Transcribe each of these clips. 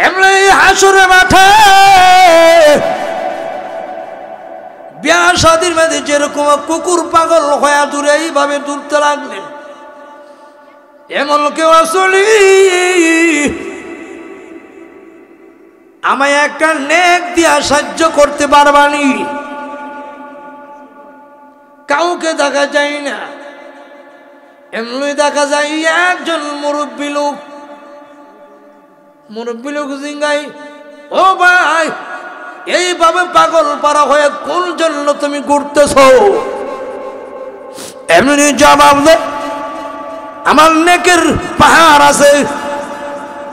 এমনি হাসুরে মাঠে বিয়া শাদীর মধ্যে যেরকম কুকুর পাগল হয়ে দূরে এইভাবে দূরতে লাগলেন, এমন কেউ আসলি আমায় একটা নেক দিয়া সাহায্য করতে পারবানি? কাউকে দেখা যায় না। এমনি দেখা যায় একজন মুরব্বী লোক জিঙ্গাই, ও ভাই এইভাবে পাগল পারা হয়ে কোন জন্য তুমি ঘুরতেছ? এমনি জবাব দে, আমার নেকের পাহাড় আছে,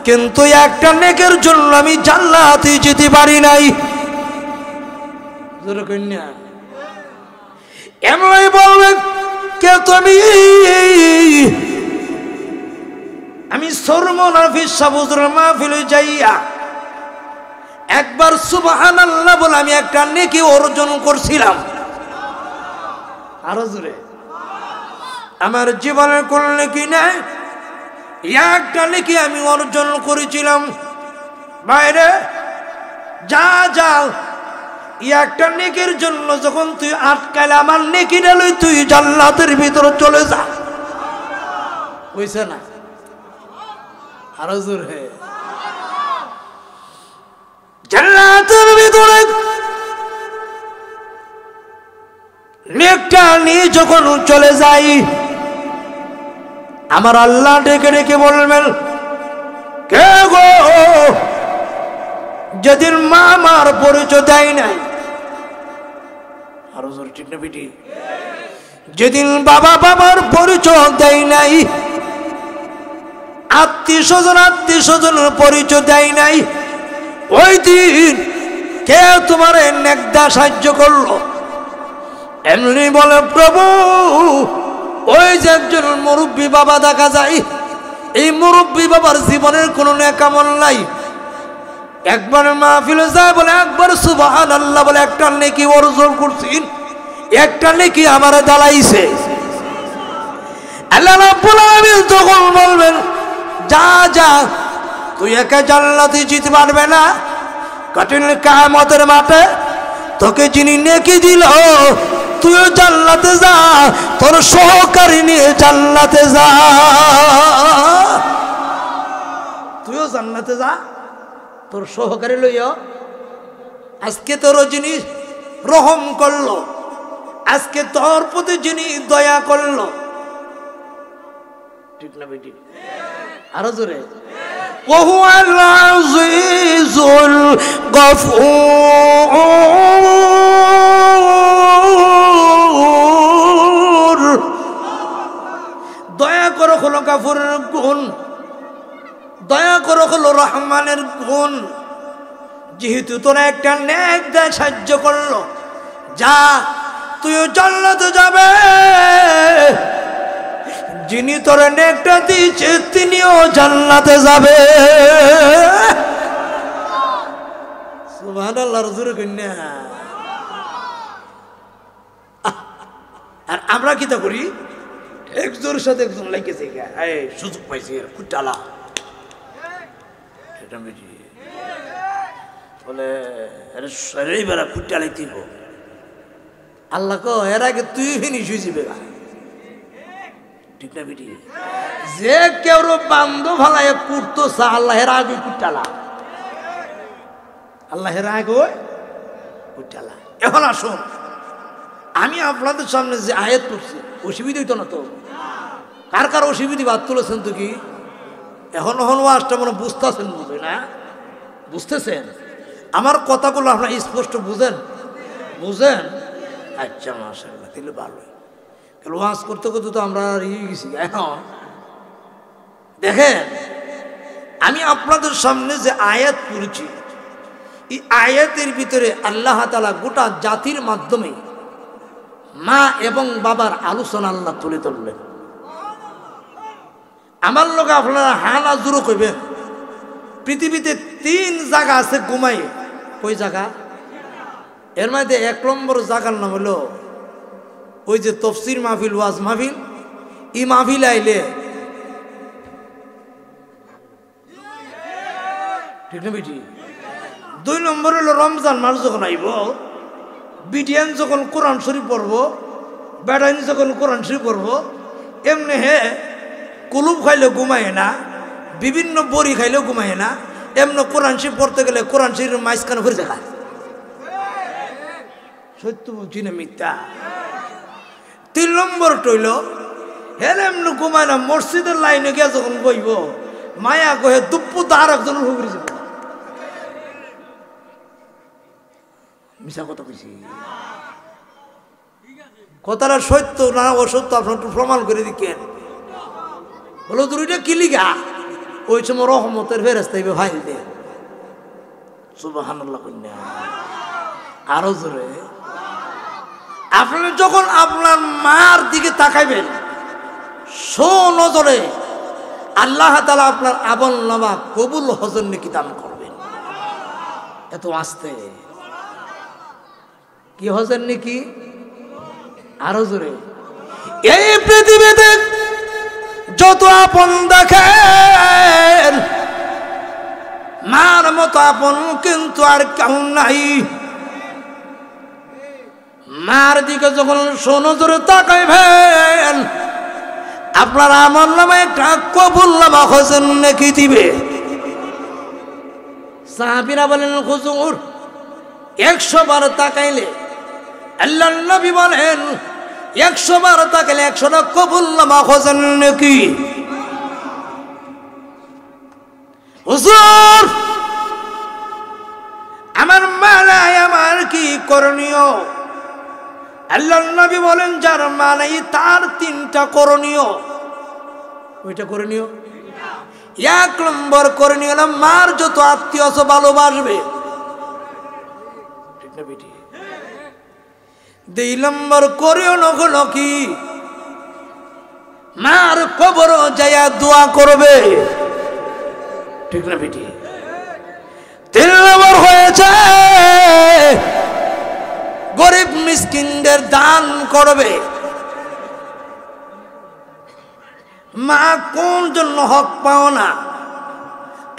কিন্তু একটা নেকের জন্য আমি জান্নাতে যেতে পারি নাই। এমনি বলবে কে তুমি? আমি সরমনাফিস সাবুজুর মাহফিলে যাইয়া একবার সুবহানাল্লাহ বলে আমি একটা নেকি অর্জন করছিলাম। আরো জোরে, আমার জীবনের কোন নেকি নাই, একটা নেকি আমি অর্জন করেছিলাম। বাইরে যা যাও, একটা নেকির জন্য যখন তুই আটকালে আমার নেকিটা লই তুই জান্নাতের ভিতরে চলে যা। বুঝছে না? আরো জোরে, জান্নাতের ভিতরে নেকটা নিয়ে যখন চলে যাই, আমার আল্লাহ ডেকে ডেকে বলবেন, কে গো? যেদিন মা আমার পরিচয় দেয় নাই, আরো জোরে ঠিক না বেটি? যেদিন বাবা বাবার পরিচয় দেয় নাই, আত্মীয় স্বজনের পরিচয় দেয় নাই, ওই দিন কে তোমার নেকদা সাহায্য করলো? এমনি বলে, প্রভু ওই যে একজন মুরব্বী বাবা দেখা যায়, এই মুরব্বী বাবার জীবনের কোনো নেকামল নাই। একবার মাহফিলে যায় বলে একবার সুবহানাল্লাহ বলে একটা নেকি অর্জন করছেন, একটা নেকি আমারে দালাইছে। আল্লাহ রাব্বুল আলামিন তখন বলবেন, যা যা, তুই একা জান্নাতে যেতে পারবে না। কঠিন কিয়ামতের মাঠে তোকে যিনি নেকি দিল, তুইও জান্নাতে যা, তোর সহকারী নিয়ে জান্নাতে যা। তুইও জান্নাতে যা, তোর সহকারী লইয়া। আজকে তোর যিনি রহম করলো, আজকে তোর প্রতি যিনি দয়া করলো, ঠিক না বেটি? আরো জোরে, ওহুয়াল আজিজুল গফুর। দয়া করো হলো গাফুরের গুণ, দয়া করো হলো রহমানের গুণ। যেহেতু তোরা একটা নেক দেয় সাহায্য করলো, যা তুইও জান্নাতে যাবে। যিনি তোর নেকটা দিয়েছে তিনিও জান্নাতে যাবে। সুবহানাল্লাহ, রাসূল কন্যা। আর আমরা কি তা করি? একজনের সাথে একজন লাগেছে, এই সুযোগ পাইছে কুটালা, এটা বেশি বলে এইবার কুটালাই দিব। আল্লাহ কো এর আগে তুই ফিনিশ হয়ে যাবে, ঠিক না বেটি? যে কেউ বান্ধব ভালাই কুটতো চা, আল্লাহের আগে কুটালা, আল্লাহের আগে কুটালা। এখন আসুন, আমি আপনাদের সামনে যে আয়াত করছি, অসুবিধা হইতো না তো? কার কার অসুবিধা বাদ তুলেছেন তো? কি এখন ওয়াজটা মনে বুঝতেছেন? বুঝে না? বুঝতেছেন আমার কথাগুলো? আপনারা স্পষ্ট বুঝেন? বুঝেন? আচ্ছা, মাশাআল্লাহ, তাহলে ভালোই। ওয়াজ করতে করতে তো আমরা ইয়ে গেছি। এখন দেখেন, আমি আপনাদের সামনে যে আয়াত পড়েছি, এই আয়াতের ভিতরে আল্লাহ তাআলা গোটা জাতির মাধ্যমে মা এবং বাবার আলোচনা আল্লাহ তুলে ধরলেন। আমার লোক আপনারা হানা জুরো কইবেন, পৃথিবীতে 3 জায়গা আছে ঘুমাই। কই জায়গা? এর মধ্যে 1 নম্বর জায়গার নাম হলো ওই যে তফসির মাহফিল, ওয়াজ মাহফিল। এই মাহফিল আইলে ঠিক না বেটি? 2 নম্বর হলো রমজান মাস যখন আইব, বিটিয়ান যখন কোরআন শরীফ পড়ব, বেড়াইন যখন কোরআন শরীফ পড়ব, এমনি হে কুলুপ খাইলেও ঘুমায় না, বিভিন্ন বড়ি খাইলেও ঘুমায় না, এমনি কোরআন শরীফ পড়তে গেলে কোরআন শরীফের মাঝখানে ঘুরে দেখা। সত্য বলছি না মিথ্যা? 3 নম্বর টইল হের এমনি ঘুমায় না, মসজিদের লাইনে গিয়ে যখন বইব মায়া কহে দুপ্পু তার একজন হুগরি যাব। মিশা কথা কইছি? কথাটা সত্য না অসত্য আপনার একটু প্রমাণ করে দিকেন। বলো দুইটা কি লিগা? ওই সময় রহমতের ফেরেশতা ইবে ভাই দে। সুবহানাল্লাহ কইনা আরো জোরে। আপনি যখন আপনার মার দিকে তাকাইবেন নজরে, আল্লাহ তাআলা আপনার আমলনামা কবুল হজর নেকি দান করবেন। এত আস্তে কি হজর নেকি? আরো জোরে। এই পৃথিবীতে যত আপন দেখেন মার মতো আপন কিন্তু আর কেউ নাই। মার দিকে যখন নজরে তাকাইবেন আপনার আমলনামায় একটা কবুলনামা হজর নেকি দিবে। সাহাবীরা বলেন হুজুর 100 বার তাকাইলে, আল্লাহর নবী বলেন 100 বার তাকাইলে 100টা কবুলনামা হজর নেকি। হুজুর আমার মালাই আমার কি করণীয়? আল্লাহর নবী বলেন যার মালাই তার 3টা করণীয়। ওইটা করণীয় 1 নম্বর করণীয় হলো মার যত আত্মীয় আছে ভালোবাসবে। ঠিক না বেটি? 2 নম্বর করণীয় হলো কি? মার কবর যায়া দোয়া করবে। ঠিক না বেটি? 3 নম্বর হয়েছে গরিব মিসকিনদের দান করবে। মা কোন জন্য হক পাও না?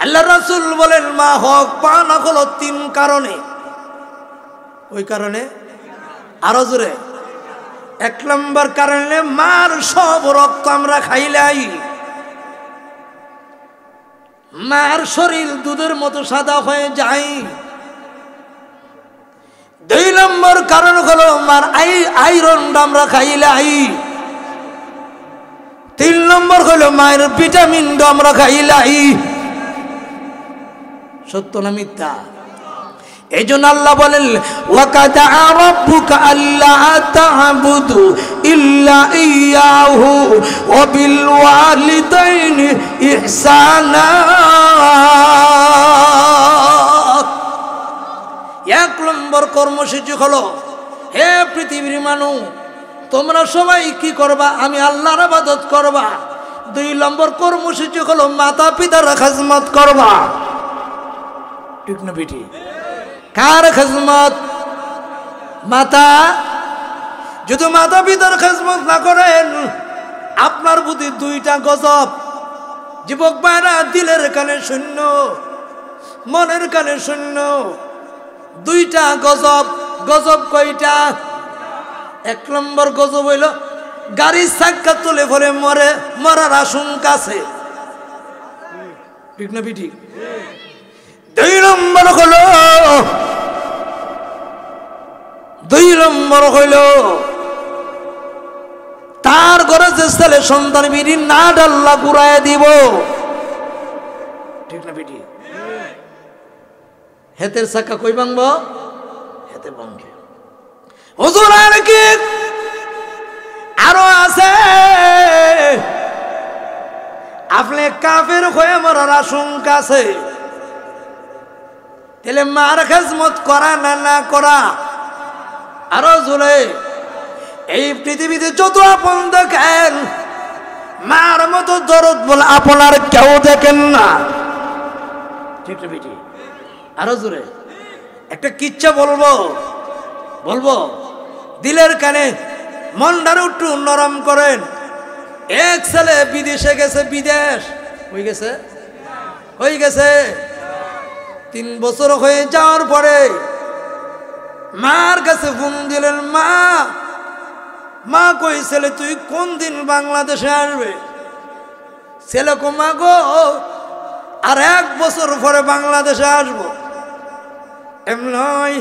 আল্লাহ রাসূল বলেন মা হক পাও না হলো 3 কারণে। ওই কারণে আরো জোরে। 1 নম্বর কারণে মার সব রক্ত আমরা খাইলাই। মার শরীর দুধের মতো সাদা হয়ে যায়। 2 নম্বর কারণ হলো মার আয়রন আমরা খাইলাই। 3 নম্বর হলো মায়ের ভিটামিন আমরা খাইলাই। সত্য না মিথ্যা? এই জন্য আল্লাহ বলেন ওয়াকাদা রাব্বুকা আল্লা তা'বুদু ইল্লা ইয়াহু ওয়া বিল ওয়ালিদাইনি ইহসানা। 1 নম্বর কর্মসূচি হলো হে পৃথিবীর মানুষ তোমরা সবাই কি করবা? আমি আল্লাহর ইবাদত করবা। 2 নম্বর কর্মসূচি হলো মাতা পিতার খিদমত করবা। ঠিক না বেটি? কার খিদমত? মাতা। যদি মাতা পিতার খিদমত না করেন আপনার বুদ্ধি 2টা গজব। যুবক ভাইরা দিলের কানে শূন্য, মনের কানে শূন্য। 2টা গজব। গজব কয়টা? 1 নম্বর গজব হইল গাড়ির চাক্কা তুলে পরে মরার আশঙ্কা আছে। ঠিক না বেটি? 2 নম্বর হইল তার ঘরে যে ছেলে সন্তান বিড়ি না ডাল্লা ঘুরায় দিব। ঠিক না বেটি? হেতের চাক্কা কই ভাঙব? হেতে ভাঙবে। হুজুর আর কি আরো আছে? আপনি কাফের হয়ে মরার আশঙ্কা আছে। তাহলে মার খিদমত করা না না করা? আরো জোরে। এই পৃথিবীতে যত আপন দেখেন মার মতো দরদ বলে আপনার কেউ দেখেন না। ঠিক না বেটি? আরো জোরে। একটা কিচ্ছা বলবো দিলের কানে মনটার একটু নরম করেন। 1 ছেলে বিদেশে গেছে। বিদেশ হয়ে গেছে 3 বছর হয়ে যাওয়ার পরে মার কাছে ফোন দিলেন, মা মা কই ছেলে তুই কোন দিন বাংলাদেশে আসবে? ছেলে কো মা গো আর 1 বছর পরে বাংলাদেশে আসবো। এমনই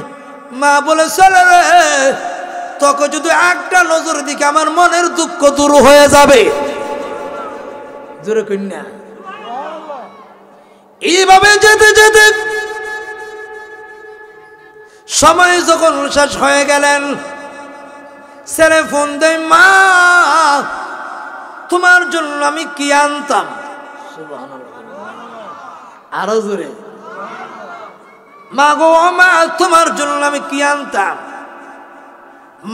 মা বলে, ছেলে রে তোকে যদি একটা নজর দিকে আমার মনের দুঃখ দূর হয়ে যাবে। জোরে কন্যা। এইভাবে যেতে যেতে সময় যখন শেষ হয়ে গেলেন, ছেলে ফোন দেয়, মা তোমার জন্য আমি কি আনতাম। আরো জোরে, মা গো মা তোমার জন্য আমি কি আনতাম।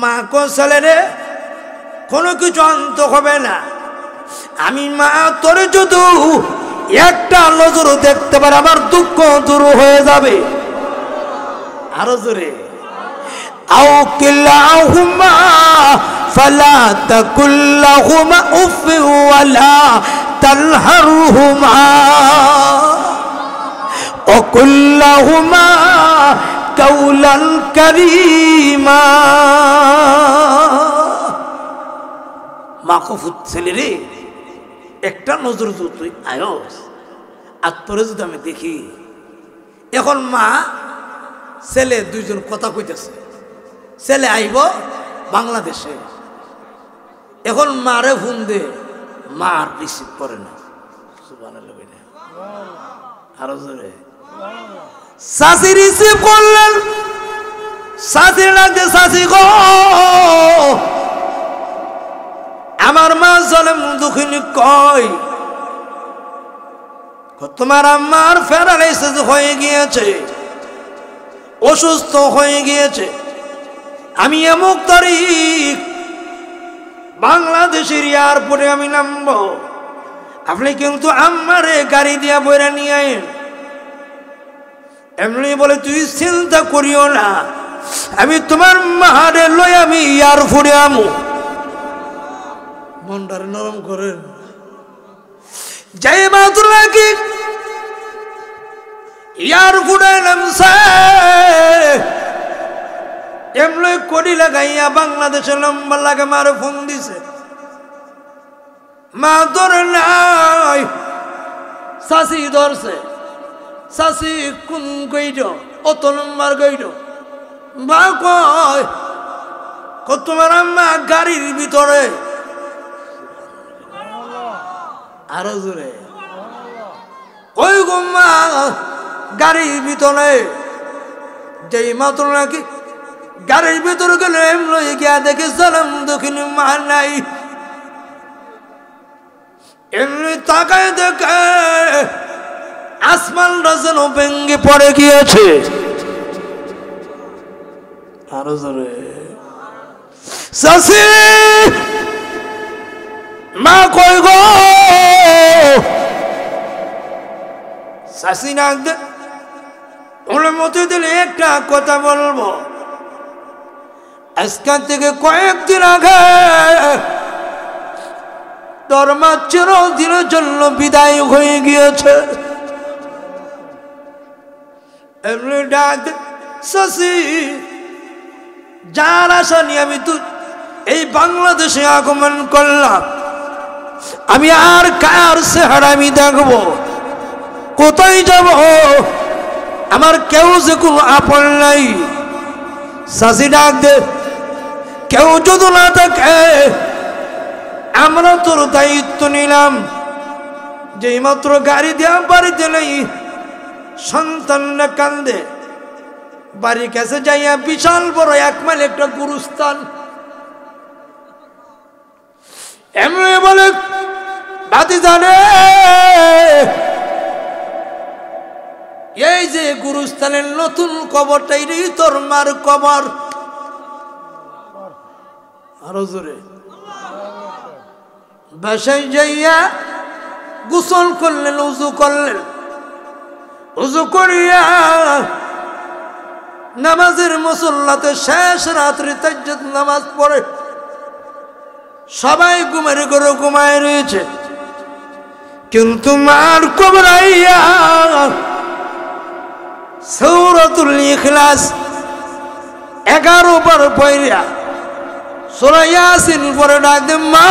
মা কো ছেলে রে কোনো কিছু আনতে হবে না, আমি মা তোরে যদি একটা নজর দেখতে পারে আমার দুঃখ দূর হয়ে যাবে। আরো জোরে, আও কিল্লাহুমা ফালা তাকুল্লাহুমা উফ ওয়ালা তানহারহুমা ওয়া কুল্লাহুমা কাওলান কারীমা। মা কফুত ছেলে রে একটা নজর তুই আয়স আর তোরে যদি আমি দেখি। এখন মা ছেলে দুইজন কথা কইতেছে, ছেলে আইব বাংলাদেশে। এখন মারে ফোন দে, মা আর রিসিভ করে না। আরো জোরে, শাশি রিসিভ করলেন, শাশি লাগছে, শাশি গো আমার মা জলে দুঃখিনী কয়, তোমার আম্মার প্যারালাইসিস হয়ে গিয়েছে, অসুস্থ হয়ে গিয়েছে, আমি অমুক তারিখ বাংলাদেশের এয়ারপোর্টে আমি নামবো, আপনি কিন্তু আম্মারে গাড়ি দিয়া বইরা নিয়ে আইন। এমনি বলে, তুই চিন্তা করিও না, আমি তোমার মারে লই আমি এয়ারপোর্টে আমু। মনটারে নরম করেন। যাই মাত্র নাকি এয়ারপোর্টে নামছে, এমনি কড়ি লাগাইয়া বাংলাদেশে লম্বা লাগে মারে ফোন দিছে, মা ধরে নাই, শাশি ধরছে। শাশি কোন গইড, অত নম্বর গইড। মা কয়, তোমার আম্মা গাড়ির ভিতরে। আরো জোরে, ওই গো মা গাড়ির ভিতরে। যেই মাত্র নাকি গাড়ির ভিতরে গেলে এমনি গিয়া দেখে সালাম দক্ষিণ মা নাই। এমনি তাকায় দেখে আসমানটা যেন ভেঙে পড়ে গিয়েছে। আরো জোরে, শাশি মা কই গো। শাশি নাক দে, ওর মতে দিলে একটা কথা বলবো, আজকাল থেকে কয়েকদিন আগে তোর মা চিরদিনের জন্য বিদায় হয়ে গিয়েছে। এমনি ডাক, শাশি যার আশা নিয়ে আমি তুই এই বাংলাদেশে আগমন করলাম, আমি আর কার চেহারা আমি দেখবো, কোথায় যাব, আমার কেউ যে কোনো আপন নাই। শাশি ডাক দে, কেউ যদি না থাকে আমরা তোর দায়িত্ব নিলাম, যেই মাত্র গাড়ি দেওয়া বাড়িতে নেই, সন্তানরা কান্দে, বাড়ির কাছে যাইয়া বিশাল বড় 1 মাইল একটা গুরুস্থান। এমনি বলে, দাদি জানে এই যে গুরুস্থানের নতুন কবরটাই তোর মার কবর। আরো জোরে, বাসায় যাইয়া গোসল করলেন, উজু করলেন, উজু করিয়া নামাজের মুসল্লাতে শেষ রাত্রি তাজ্জুদ নামাজ পড়ে সবাই ঘুমের ঘরে ঘুমায় রয়েছে, কিন্তু মার কবরাইয়া সূরাতুল ইখলাস 11 বার পড়িয়া সূরা ইয়াসিন পড়ে ডাক দে মা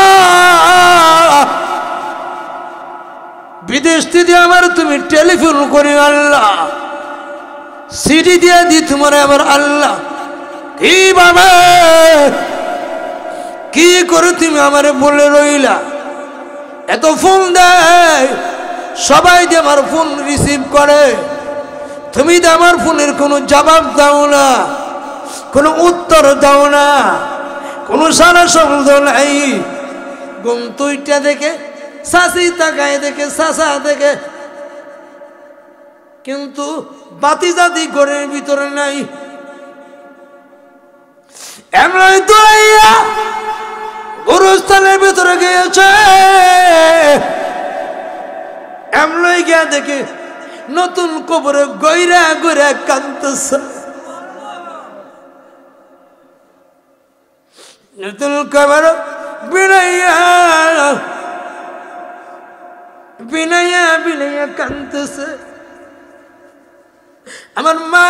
বিদেশ থেকে আমার তুমি টেলিফোন করে আল্লাহ সিডি দিয়ে দি তোমার আমার আল্লাহ কি বাবা কি করে তুমি আমারে বলে রইলা এত ফোন দেয় সবাই যে আমার ফোন রিসিভ করে তুমি তো আমার ফোনের কোনো জবাব দাও না কোনো উত্তর দাও না কোনো সারা শব্দ নাই ঘুম তুইটা দেখে শাসি তাকায় দেখে শাসা দেখে কিন্তু বাতি জাতি ঘরের ভিতরে নাই এমনি দৌড়াইয়া গুরুস্থানের ভিতরে গিয়েছে এমনি গিয়া দেখে নতুন কবরে গইরা গইরা কাঁদতেছে নতুন কবর বিনাইয়া বিনাইয়া বিনাইয়া কাঁদতেছে আমার মা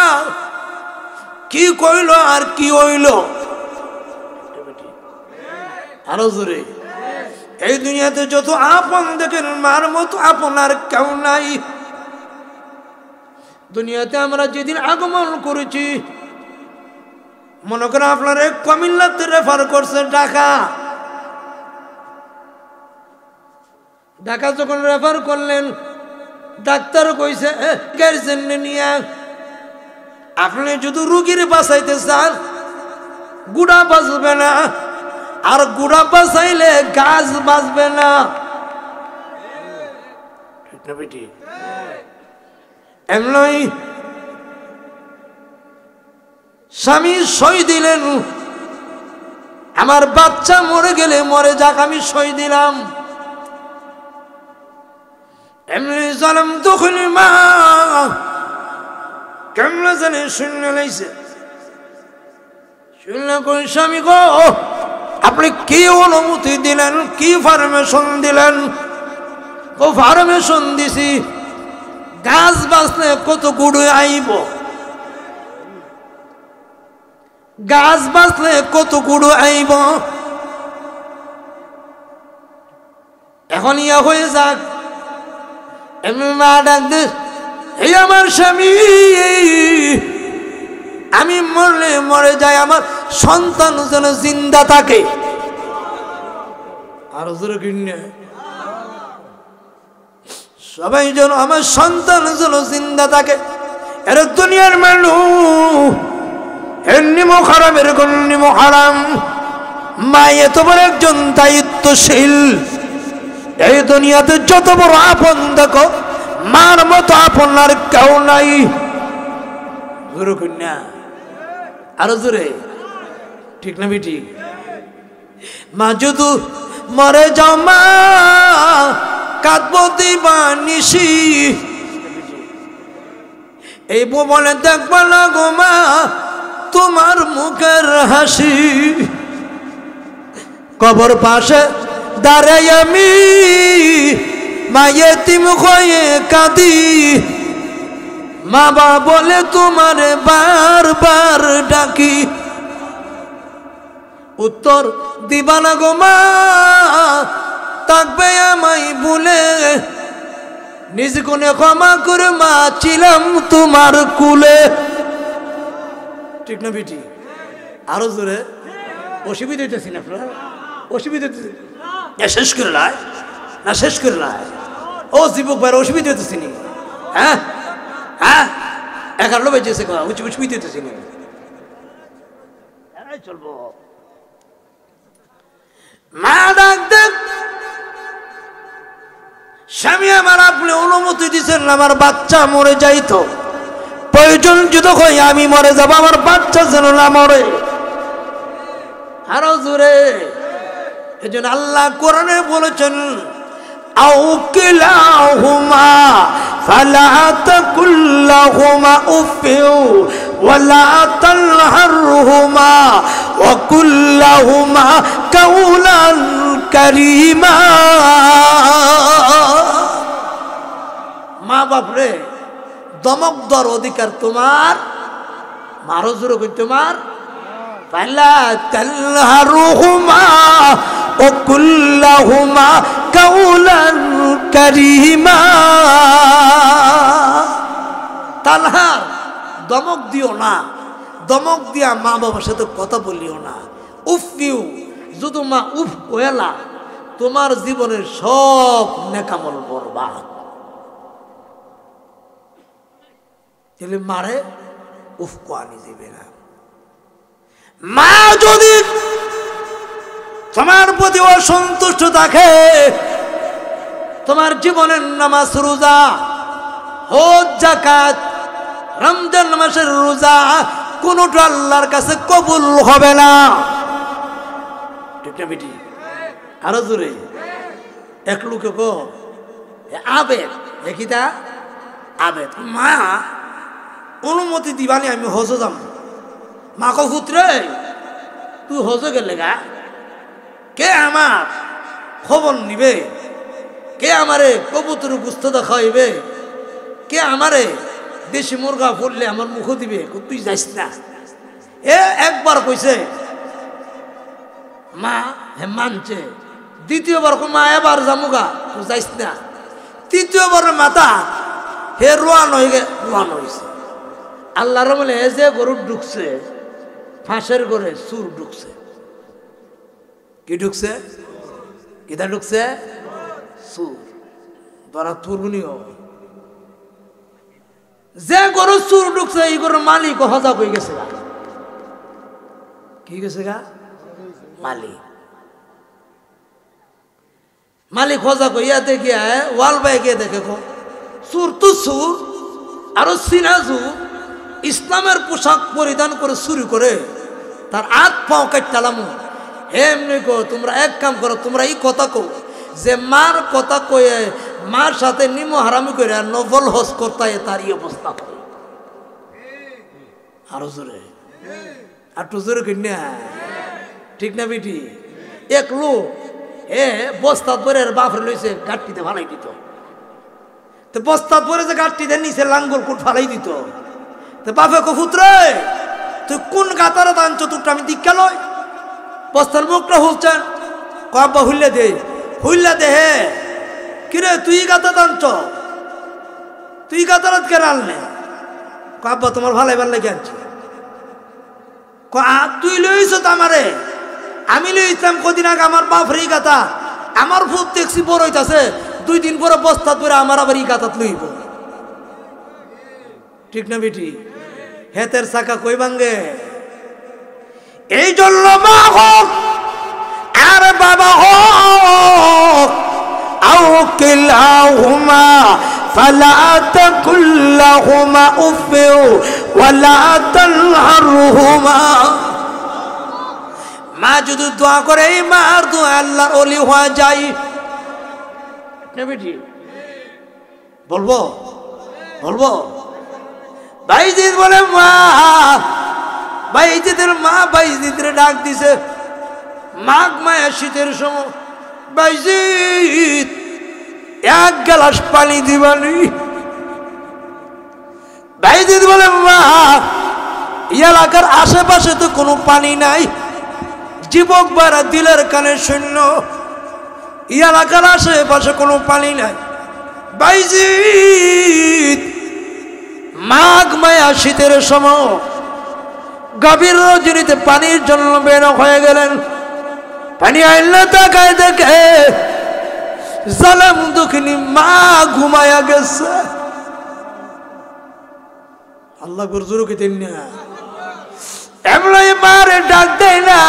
কি কইল আর কি হইল আরো জোরে এই দুনিয়াতে যত আপন দেখেন মার মতো আপন আর কেউ নাই দুনিয়াতে আমরা যেদিন আগমন করেছি মনে করেন আপনারা কুমিল্লাতে রেফার করছে ঢাকা যখন রেফার করলেন ডাক্তার কইছে গার্জেন নিয়ে আপনি যদি রুগীর বাঁচাইতে চান গুড়া বাঁচবে না আর গুড়া বাঁচাইলে গাছ বাঁচবে না ঠিক না বেটি এমনই স্বামী সই দিলেন আমার বাচ্চা মরে গেলে মরে যাক আমি সই দিলাম এমনি জানাম তখন মা কেমন জানে শূন্য লাইছে শূন্য কোন স্বামী গো আপনি কি অনুমতি দিলেন কি পারমিশন দিলেন ও পারমিশন দিছি গাছ বাঁচলে কত গুড়ে আইব গাছ বাঁচলে কত গুড়ো আইব এখন ইয়া হয়ে যাক এমনি মা ডাক দে এই আমার স্বামী আমি মরলে মরে যায় আমার সন্তান যেন জিন্দা থাকে আর জোরে কিনে সবাই যেন আমার সন্তান যেন জিন্দা থাকে এর দুনিয়ার মানুষ এর নিমো খারাপ এরকম নিমো হারাম মা এত বড় একজন দায়িত্বশীল এই দুনিয়াতে যত বড় আপন দেখো মার মতো আপন আর কেউ নাই জোরে কন্যা আরো জোরে ঠিক না বেটি মা যদি মরে যাও মা কাঁদবো দিবা নিশি এই বলে দেখবো না গো মা তোমার মুখের হাসি কবর পাশে দাঁড়াই আমি মা এতিম হয়ে কাঁদি মা বাবা বলে তোমার বারবার ডাকি উত্তর দিবা না গো মা থাকবে আমায় বলে নিজ কোনে ক্ষমা করে মা ছিলাম তোমার কুলে ঠিক না বেটি আরো জোরে অসুবিধা হইতেছি না আপনার অসুবিধা শেষ করে লাই না শেষ করে লাই ও যুবক ভাই অসুবিধা হইতেছি নি হ্যাঁ হ্যাঁ 11 বেজেছে অসুবিধা হইতেছি না চলবো মা ডাক দেখ স্বামী আমার আপনি অনুমতি দিচ্ছেন আমার বাচ্চা মরে যাইতো প্রয়োজন যদি হয় আমি মরে যাব আমার বাচ্চা যেন না মরে আরো জোরে এই জন্য আল্লাহ কোরআনে বলেছেন আও কিলাহুমা ফালা তাকুল্লাহুমা উফিউ ওয়ালা তানহারহুমা ওয়া কুল্লাহুমা কাওলান কারীমা মা বাপ রে দমক দেওয়ার অধিকার তোমার, মারো জোরে কই তোমার। ফালা তালহারুহুমা ও কুল্লাহুমা কাউলান কারীমা। তালহার দমক দিও না, দমক দিয়া মা বাবার সাথে কথা বলিও না। উফ দিও, যদি মা উফ কয়েলা তোমার জীবনের সব নেকামল বরবাদ। তাহলে মারে উফ কোয়ানি যাবে না। মা যদি তোমার প্রতি অসন্তুষ্ট থাকে, তোমার জীবনের নামাজ রোজা হজ জাকাত রমজান মাসের রোজা কোনটা আল্লাহর কাছে কবুল হবে না। ঠিক না বেটি? আরো জোরে এক লোকে কো আবেদ দেখিতা আবেদ, মা অনুমতি দিবানি আমি হজ যাম। মা কো পুত্রে তুই হজ গেলে গা, কে আমার খবর নিবে, কে আমারে কবুতর গুস্ত দেখাইবে, কে আমারে দেশি মুরগা ফুললে আমার মুখ দিবে, তুই যাইস না। এ একবার কইছে মা, হে মানছে। দ্বিতীয়বার মা এবার জামুগা, তুই যাইস না। তৃতীয়বার মাতা হে রোয়ান হয়ে রোয়ান হয়েছে। আল্লাহর বলে এ যে গরু ঢুকছে ফাঁসের করে সুর ঢুকছে। কি ঢুকছে? কিটা ঢুকছে? সুর। ধরা তুরগুনিও যে গরু সুর ঢুকছে এই গরুর মালিক হজা হয়ে গেছে গা। কি গেছে গা? মালিক মালিক হজা কইয়াতে গিয়া ওয়াল বাই গিয়ে দেখে সুর তো সুর আরো সিনাজু ইসলামের পোশাক পরিধান করে চুরি করে তার হাত পাও কাটালামু। এমনি কো তোমরা এক কাম করো, তোমরা এই কথা কো যে মার কথা কয়ে মার সাথে নিমো হারামি করে নভল হজ করতে তার এই অবস্থা হয়। আরো জোরে আর টু জোরে কিনা, ঠিক না বেটি? এক লোক বস্তাত পরে বাপরে লইছে গাঁটটিতে ফালাই দিত। তো বস্তাত পরে যে গাঁটটিতে নিচে লাঙ্গল কুট ফালাই দিত। তো বাপে কো পুত্রে তুই কোন গাতারে দাঁড়ছ, তোরটা আমি দীক্ষা লই। বস্তার মুখটা হুলছেন, কব্বা হুল্লে দে, হুল্লা দে। হে কিরে তুই গাতা দাঁড়ছ, তুই গাতারাত কেন আনলে? কব্বা তোমার ভালাই ভাল লাগে আনছি। তুই লইছ তো আমারে, আমি লইছিলাম কদিন আগে আমার বাপরে ই গাতা। আমার ফুট দেখছি বড় হইতাছে, 2 দিন পরে বস্তাত পরে আমার আবার ই গাতাত লইব। ঠিক না বেটি? হেতের চাকা কই ভাঙ্গে? এই জন্য মা হোক আর বাবা হোক আও কিলাহুমা ফালা তাকুল লাহুমা উফ ওয়ালা তানহারহুমা। মা যদি দোয়া করে এই মার দোয়া আল্লাহর ওলি হয়ে যায়। না বেটি? বলবো বলবো ভাইজিৎ বলে মা, ভাইজিতের মা ভাইজিতের ডাক দিছে মাঘ মায়া শীতের সময়, ভাইজিৎ 1 গ্লাস পানি দিবানি। ভাইজিৎ বলে মা এলাকার আশেপাশে তো কোনো পানি নাই, যুবক বারা দিলের কানে শূন্য, এলাকার আশেপাশে কোনো পানি নাই। ভাইজিৎ মাঘ মায়া শীতের সময় গভীর রজনীতে পানির জন্য বের হয়ে গেলেন। পানি আইলে তাকায় দেখে জালেম দুঃখিনী মা ঘুমায়া গেছে। আল্লাহ গরজুরু কে দেন না, এমনি মারে ডাক দেয় না।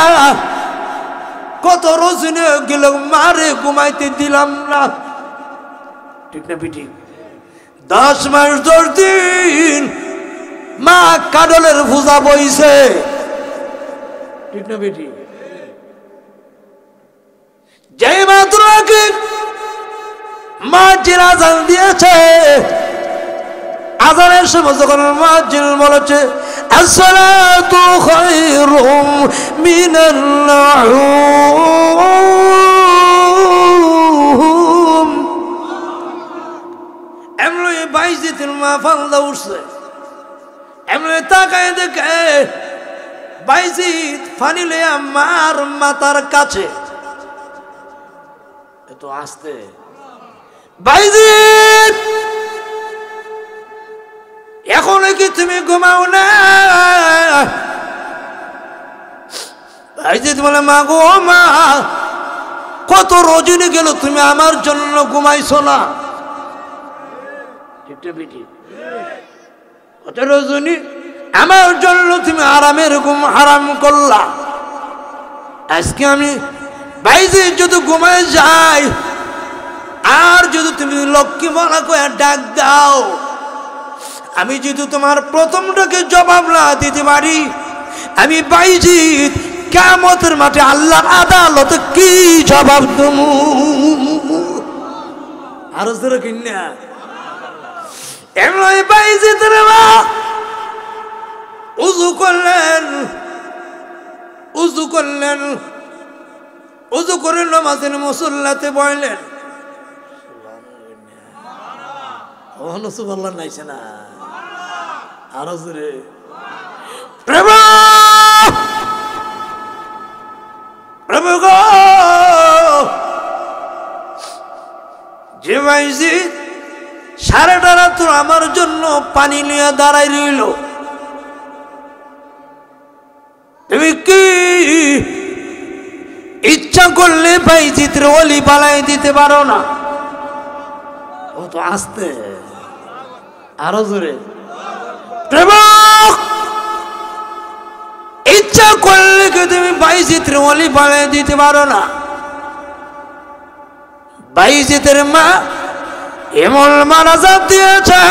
কত রজনী গেল মারে ঘুমাইতে দিলাম না। ঠিক না পিটি? 10 মাস 10 দিন মা কাডলের পূজা বইছে। ঠিক না বেটি? যে মাত্র মাঝির আজান দিয়েছে, আজানের সময় যখন মাঝির বলেছে আসসালাতু খায়রুম মিনান নাউম, এমনি বাইজিতের মা ফালদা উঠছে, এমনি তাকায় দেখে বাইজিত ফানি লইয়া মার মাথার কাছে। এত আসতে বাইজিত, এখন কি তুমি ঘুমাও না? বাইজিত বলে, মা গো মা, কত রজনী গেল তুমি আমার জন্য ঘুমাইছো না? কত রজনী আমার জন্য তুমি আরামের ঘুম হারাম করলা। আজকে আমি বাইজিত যদি ঘুমায় যাই, আর যদি তুমি লক্ষ্মী বলা কয়ে ডাক দাও, আমি যদি তোমার প্রথমটাকে জবাব না দিতে পারি, আমি বাইজিত কিয়ামতের মাঠে আল্লাহর আদালতে কি জবাব দেবো? আরো জোরে কিনা এমন বাইজিতের মা উযু করলেন, উযু করলেন, উযু করে নামাজের মুসল্লাতে বসলেন। ওহনো সুবহানাল্লাহ নাইছে না, আরো জোরে প্রভু প্রভু গো। যে বাইজিত সারাটা রাত আমার জন্য পানি নিয়ে দাঁড়াই রইল, তুমি কি ইচ্ছা করলে বাইজিতের ওলি বালাই দিতে পারো না? ও তো আসতে, আরো জোরে প্রভু, ইচ্ছা করলে কি তুমি বাইজিতের ওলি বালাই দিতে পারো না? বাইজিতের মা এমন মানাজাত দিয়েছে,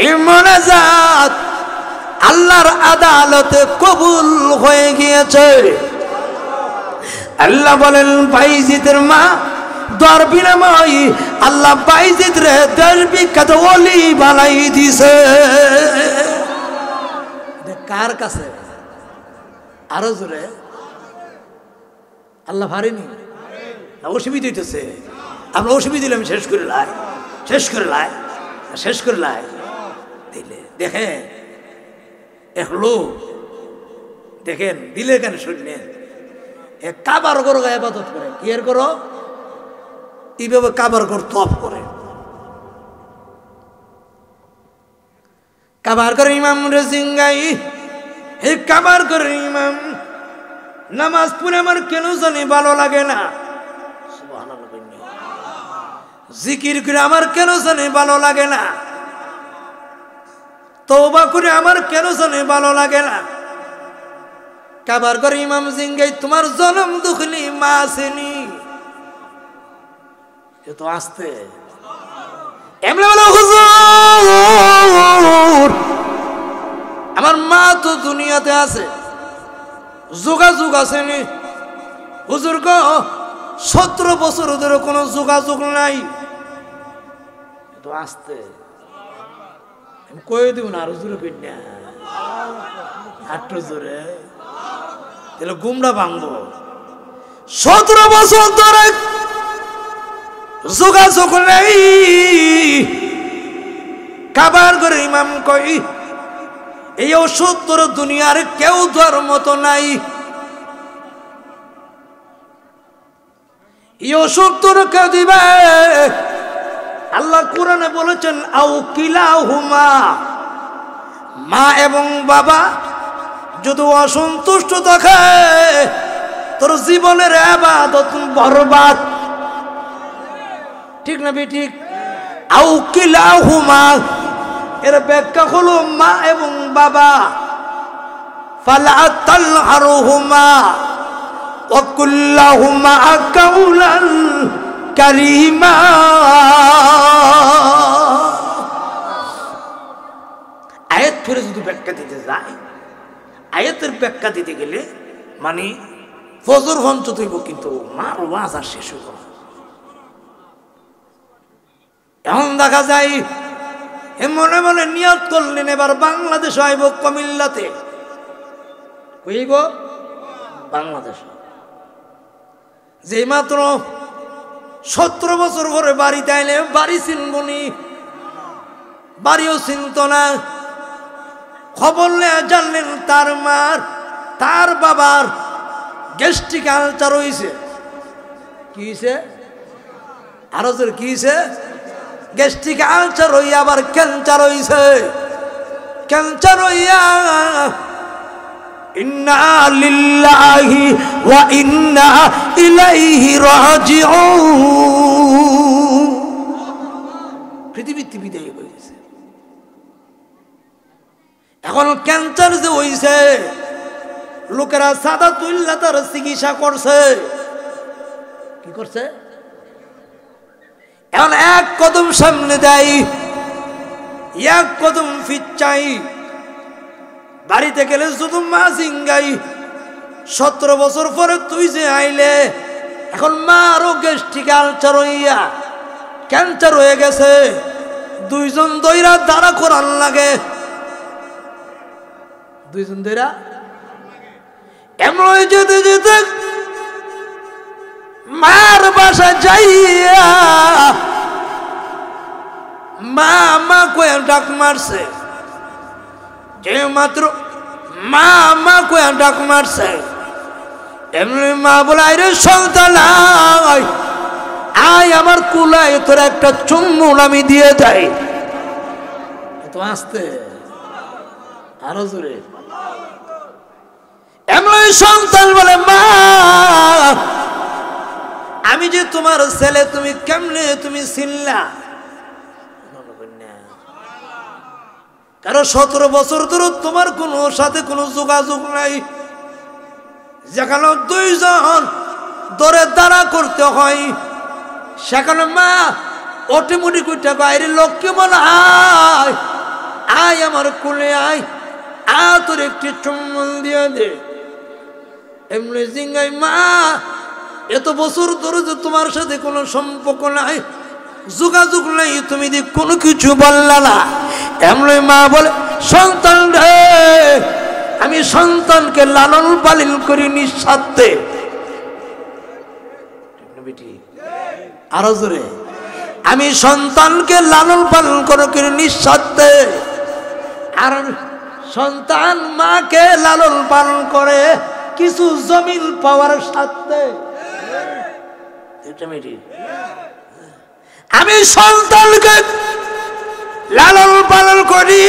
এই মানাজাত আল্লাহর আদালতে কবুল হয়ে গিয়েছে। আল্লাহ বলেন, বাইজিতের মা দর বিনাময় আল্লাহ বাইজিত রে দেশ বিখ্যাত ওলি বানাই দিছে। কার কাছে? আরো জোরে আল্লাহ ভারেনি না? অসুবিধা হইতেছে, আমরা অসুবিধা দিলে আমি শেষ করে লাই, শেষ করে লাই, শেষ করে লাই দিলে। দেখেন এক লোক, দেখেন দিলে কেন শুনলেন, এক কাবার করো ইবাদত করে, কি এর করো এইভাবে কাবার কর তফ করে, কাবার করে ইমাম রেজিঙ্গাই, এই কাবার করে ইমাম নামাজ পড়ে আমার কেন জানি ভালো লাগে না, জিকির করে আমার কেন জানি ভালো লাগে না, তওবা করে আমার কেন জানি ভালো লাগে না। কাবার করে ইমাম জিঙ্গাই, তোমার জনম দুঃখলি মা আসেনি? এ তো আসতে এমনি বলো, হুজুর আমার মা তো দুনিয়াতে আছে, যোগাযোগ আসেনি। হুজুর গো 17 বছর ধরে কোনো যোগাযোগ নাই। তো আসতে আমি কয়ে দিব না, আরো জোরে কই না, আট্টু জোরে, তাহলে গুমরা ভাঙবো। 17 বছর ধরে যোগাযোগ নেই। কাবার করে ইমাম কই, এই ওষুধ তোর দুনিয়ার কেউ ধর মতো নাই, এই ওষুধ তোর কেউ দিবে? আল্লাহ কোরআনে বলেছেন, আও কিলাহুমা, মা এবং বাবা যদি অসন্তুষ্ট থাকে তোর জীবনের ইবাদত বরবাদ। ঠিক না ঠিক? আও কিলাহুমা এর ব্যাখ্যা হলো মা এবং বাবা। ফালা তালহারুহুমা ওয়া কুল্লাহুমা কাউলান কারীমা। আয়াত ফিরে যদি ব্যাখ্যা দিতে যায়, আয়াতের ব্যাখ্যা দিতে গেলে মানে ফজর ভঞ্চ হইব, কিন্তু মার ওয়াজ আর শেষ হইব না। এখন দেখা যায় মনে মনে নিয়ত করলেন এবার বাংলাদেশ আইব, কুমিল্লাতে কইব বাংলাদেশ। যেই মাত্র 17 বছর পরে বাড়িতে আইলে বাড়ি চিনবনি, বাড়িও চিনত না। খবর নিয়ে জানলেন তার বাবার গ্যাস্ট্রিক আলসার হয়েছে। কি হয়েছে? আরো জোরে কি হয়েছে? গ্যাস্ট্রিক আলসার হইয়া আবার ক্যান্সার হইছে। ক্যান্সার হইয়া ইন্না লিল্লাহি ওয়া ইন্না ইলাইহি রাজিউন। পৃথিবীতে বিদায় হয়ে গেছে। এখন ক্যান্সার যে হইছে, লোকেরা সাদা তুল্লা তার চিকিৎসা করছে। কি করছে? এখন এক কদম সামনে দেয়, এক কদম ফিচ্চাই। বাড়িতে গেলে শুধু মা সিংগাই। 17 বছর পরে তুই যে আইলে, এখন মা আরো গ্যাস্ট্রিক আলসার হইয়া ক্যান্সার হয়ে গেছে। দুইজন দইরা দাঁড়া করার লাগে, দুইজন দইরা এমন যেতে যেতে মার বাসা যাইয়া মা মা কয়ে ডাক মারছে। যে মাত্র মা মা কয়ে ডাক মারছে, এমনি মা বলে আয় রে সন্তান আয় আমার কুলায় তোর একটা চুম্বন আমি দিয়ে যাই। তো আসতে আরো জোরে। এমনি সন্তান বলে মা আমি যে তোমার ছেলে, তুমি কেমনে তুমি চিনলা? কারণ 17 বছর ধরে তোমার কোনো সাথে কোনো যোগাযোগ নাই। যেখানে দুইজন ধরে দাঁড়া করতে হয়, সেখানে মা অটোমেটিক উঠে বাইরে লক্ষ্মী বলে আয় আয় আমার কোলে আয়, তোর একটি চুম্বন দিয়ে দে। এমনি জিঙ্গাই মা এত বছর ধরে যে তোমার সাথে কোনো সম্পর্ক নাই, যোগাযোগ নাই, তুমি যে কোনো কিছু বললা না। এমনি মা বলে সন্তান রে, আমি সন্তানকে লালন পালন করি নিঃস্বার্থে। আরো জোরে, আমি সন্তানকে লালন পালন করি নিঃস্বার্থে। আর সন্তান মাকে লালন পালন করে কিছু জমিন পাওয়ার স্বার্থে। আমি সন্তানকে লালন পালন করি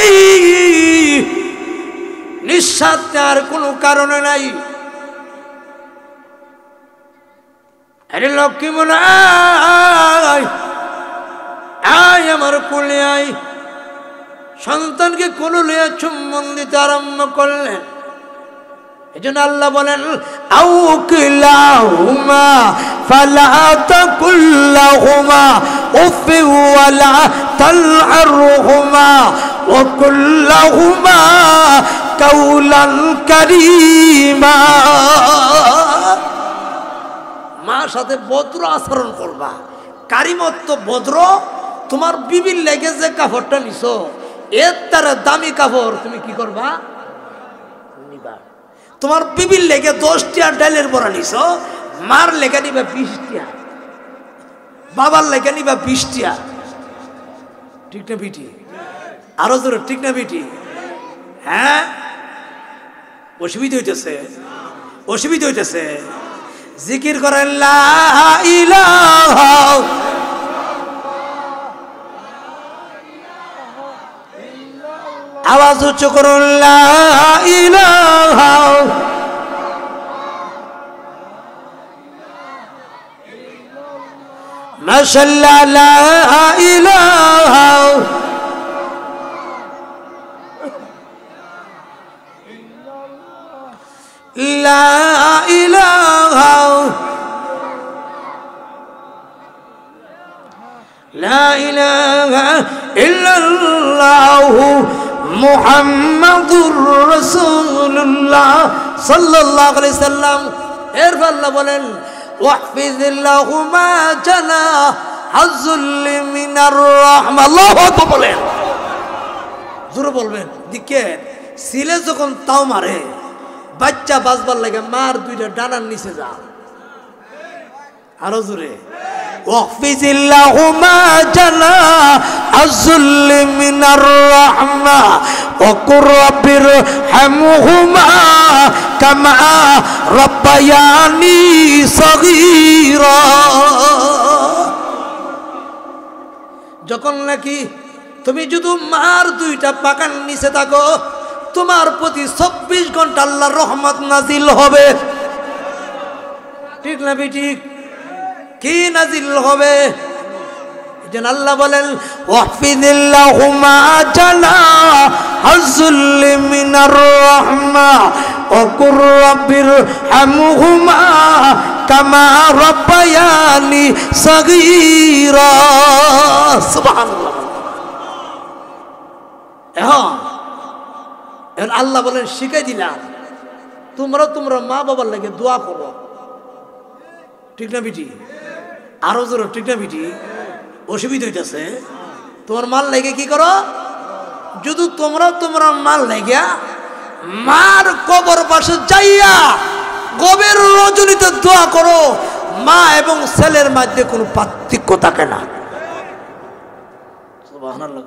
নিঃস্বার্থে, আর কোনো কারণে নাই। আরে লক্ষ্মী মনে আয় আয় আমার কোলে আয়। সন্তানকে কোলে লিয়ে চুম্বন দিতে আরম্ভ করলেন। এই জন্য আল্লাহ বলেন আউ কিলাহুমা ফালা তাকুল্লাহুমা উফি ওয়ালা তালআরহুমা ওয়া কুল্লাহুমা কাওলান কারীমা। মার সাথে ভদ্র আচরণ করবা। কারিমত্ব ভদ্র। তোমার বিবির লেগে যে কাপড়টা নিছো, এর তারা দামি কাপড় তুমি কি করবা? নিবা। তোমার বিবির লেগে 10টা ডালের বড়া নিছো, মার লেগে নিবা 20টা, বাবার লেগে নিবা 20টা। ঠিক না বিটি? আরো জোরে ঠিক না বিটি? হ্যাঁ, অসুবিধা হইতেছে, অসুবিধা হইতেছে। জিকির করেন লা ইলাহা আওয়াজ উচ্চ করুন লা ইলাহা মাশাআল্লাহ লা ইলাহা লা ইলাহা লা ইলাহা ইল্লাল্লাহু মুহাম্মাদুর রাসূলুল্লাহ সাল্লাল্লাহু আলাইহি সাল্লাম। এরপর আল্লাহ বলেন ওয়াহফিজিল্লাহু মা জানা হাযুল মিনার রাহমা। আল্লাহু আকবার বলেন, জোরে বলবেন। দিকে ছিলে যখন তাও মারে, বাচ্চা বাঁচবার লাগে মার 2টা ডানার নিচে যা। আরো জোরে ওয়াহফিজিল্লাহুমা জানাহাজ-যুল্লি মিনার রাহমা ওয়া কুর রাব্বিরহামহুমা কামা রাব্বায়ানি সগীরা। যখন নাকি তুমি যদি মার দুইটা পাকার নিচে থাকো, তোমার প্রতি 24 ঘন্টা আল্লাহর রহমত নাজিল হবে। ঠিক না ঠিক? কি নাজিল হবে? যেন আল্লাহ বলেন ওয়াহফিজিল্লাহুমা জানাহাজ-যুল্লি মিনার রাহমা ওয়া কুর রাব্বিরহামহুমা কামা রাব্বায়ানি সগীরা। সুবহানাল্লাহ। এখন আল্লাহ বলেন শিখাই দিলাম, তোমরা মা বাবার লাগে দোয়া করো। ঠিক না বিটি? আরো জোর ঠিক না বিটি? অসুবিধা হইতেছে, তোমার মাল লাগে কি করো? যদি তোমরা মাল লাগিয়া মার কবর পাশে যাইয়া গভীর রজনীতে দোয়া করো, মা এবং ছেলের মধ্যে কোনো পার্থক্য থাকে না। সুবহানাল্লাহ।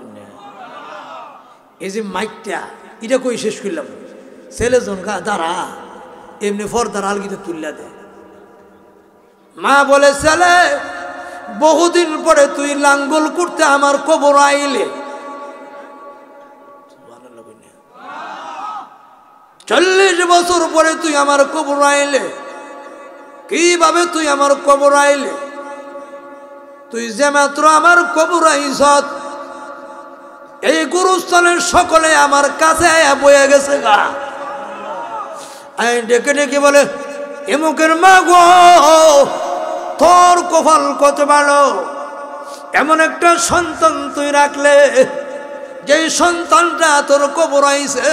এই যে মাইকটা এটা কই শেষ করলাম, ছেলে জনকা দ্বারা এমনি ফর্দার আলগিতে তুললা দেয়। মা বলে ছেলে বহুদিন পরে তুই লাঙ্গল করতে আমার কবর আইলে, 40 বছর পরে তুই আমার কবর আইলে। কিভাবে তুই আমার কবর আইলে? তুই যে মাত্র আমার কবর আইছত, এই গুরুস্থানের সকলে আমার কাছে বয়ে গেছে গা। ডেকে ডেকে বলে এমুকের মা গো, তোর কপাল কত ভালো, এমন একটা সন্তান তুই রাখলে, যে সন্তানটা তোর কবর আইছে।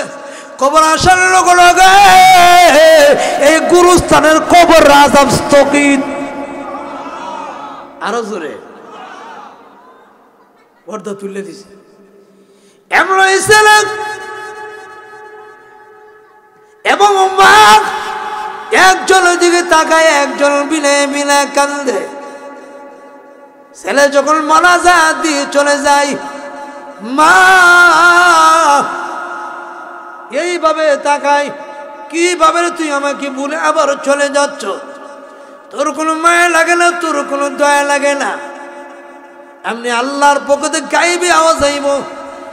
কবর আসার লগে লগে এই গুরুস্থানের কবর আযাব স্থগিত। আরো জোরে পর্দা তুলে দিছে। এমন এবং মা একজনের দিকে তাকায়, একজন বিনয় বিনয় কান্দে। ছেলে যখন মোনাজাত দিয়ে চলে যায়, মা এইভাবে তাকায়, কিভাবে তুই আমাকে ভুলে আবার চলে যাচ্ছ? তোর কোনো মায়া লাগে না, তোর কোনো দয়া লাগে না। এমনি আল্লাহর পক্ষে গাইবে আওয়াজ আইব,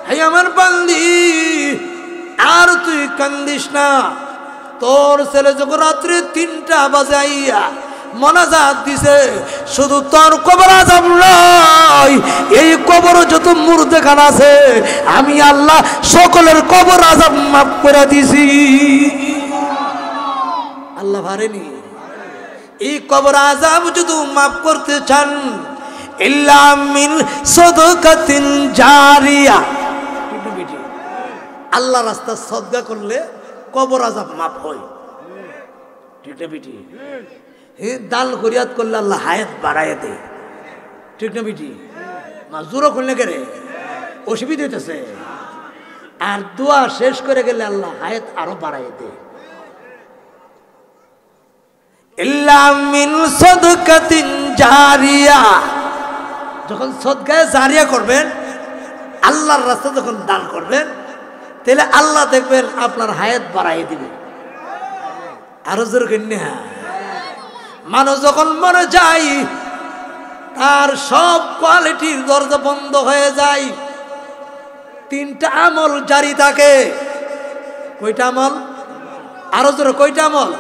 হে আমার বান্দি আর তুই কান্দিস না। তোর ছেলে যখন রাত্রে 3টা বাজে আইয়া মোনাজাত দিছে, শুধু তোর কবর আযাব নয়, এই কবর যত মুর্দেখান আছে আমি আল্লাহ সকলের কবর আযাব মাফ করে দিছি। আল্লাহ পারেনি? এই কবর আযাব যদি মাফ করতে চান, ইল্লা মিন সাদাকাতিন জারিয়া, আল্লাহ রাস্তা সদকা করলে কবর আযাব মাফ হয়। ঠিক না বিটি? দান খরিয়াত করলে আল্লাহ হায়াত বাড়ায় দেয়। ঠিক না বিটি? জোরও করলে গেলে অসুবিধা হইতেছে, আর দোয়া শেষ করে গেলে আল্লাহ হায়াত আরো বাড়ায় দেয়। ইল্লা মিন সাদাকাতিন জারিয়া, যখন সদকায়ে জারিয়া করবেন, আল্লাহর রাস্তা যখন দান করবেন, তাহলে আল্লাহ দেখবেন আপনার হায়াত বাড়াই দিবে। আরো জোর কন্যা, মানুষ যখন মরে যায় তার সব কোয়ালিটির দরজা বন্ধ হয়ে যায়, 3টা আমল জারি থাকে। কয়টা আমল? আরো জোর কয়টা আমল?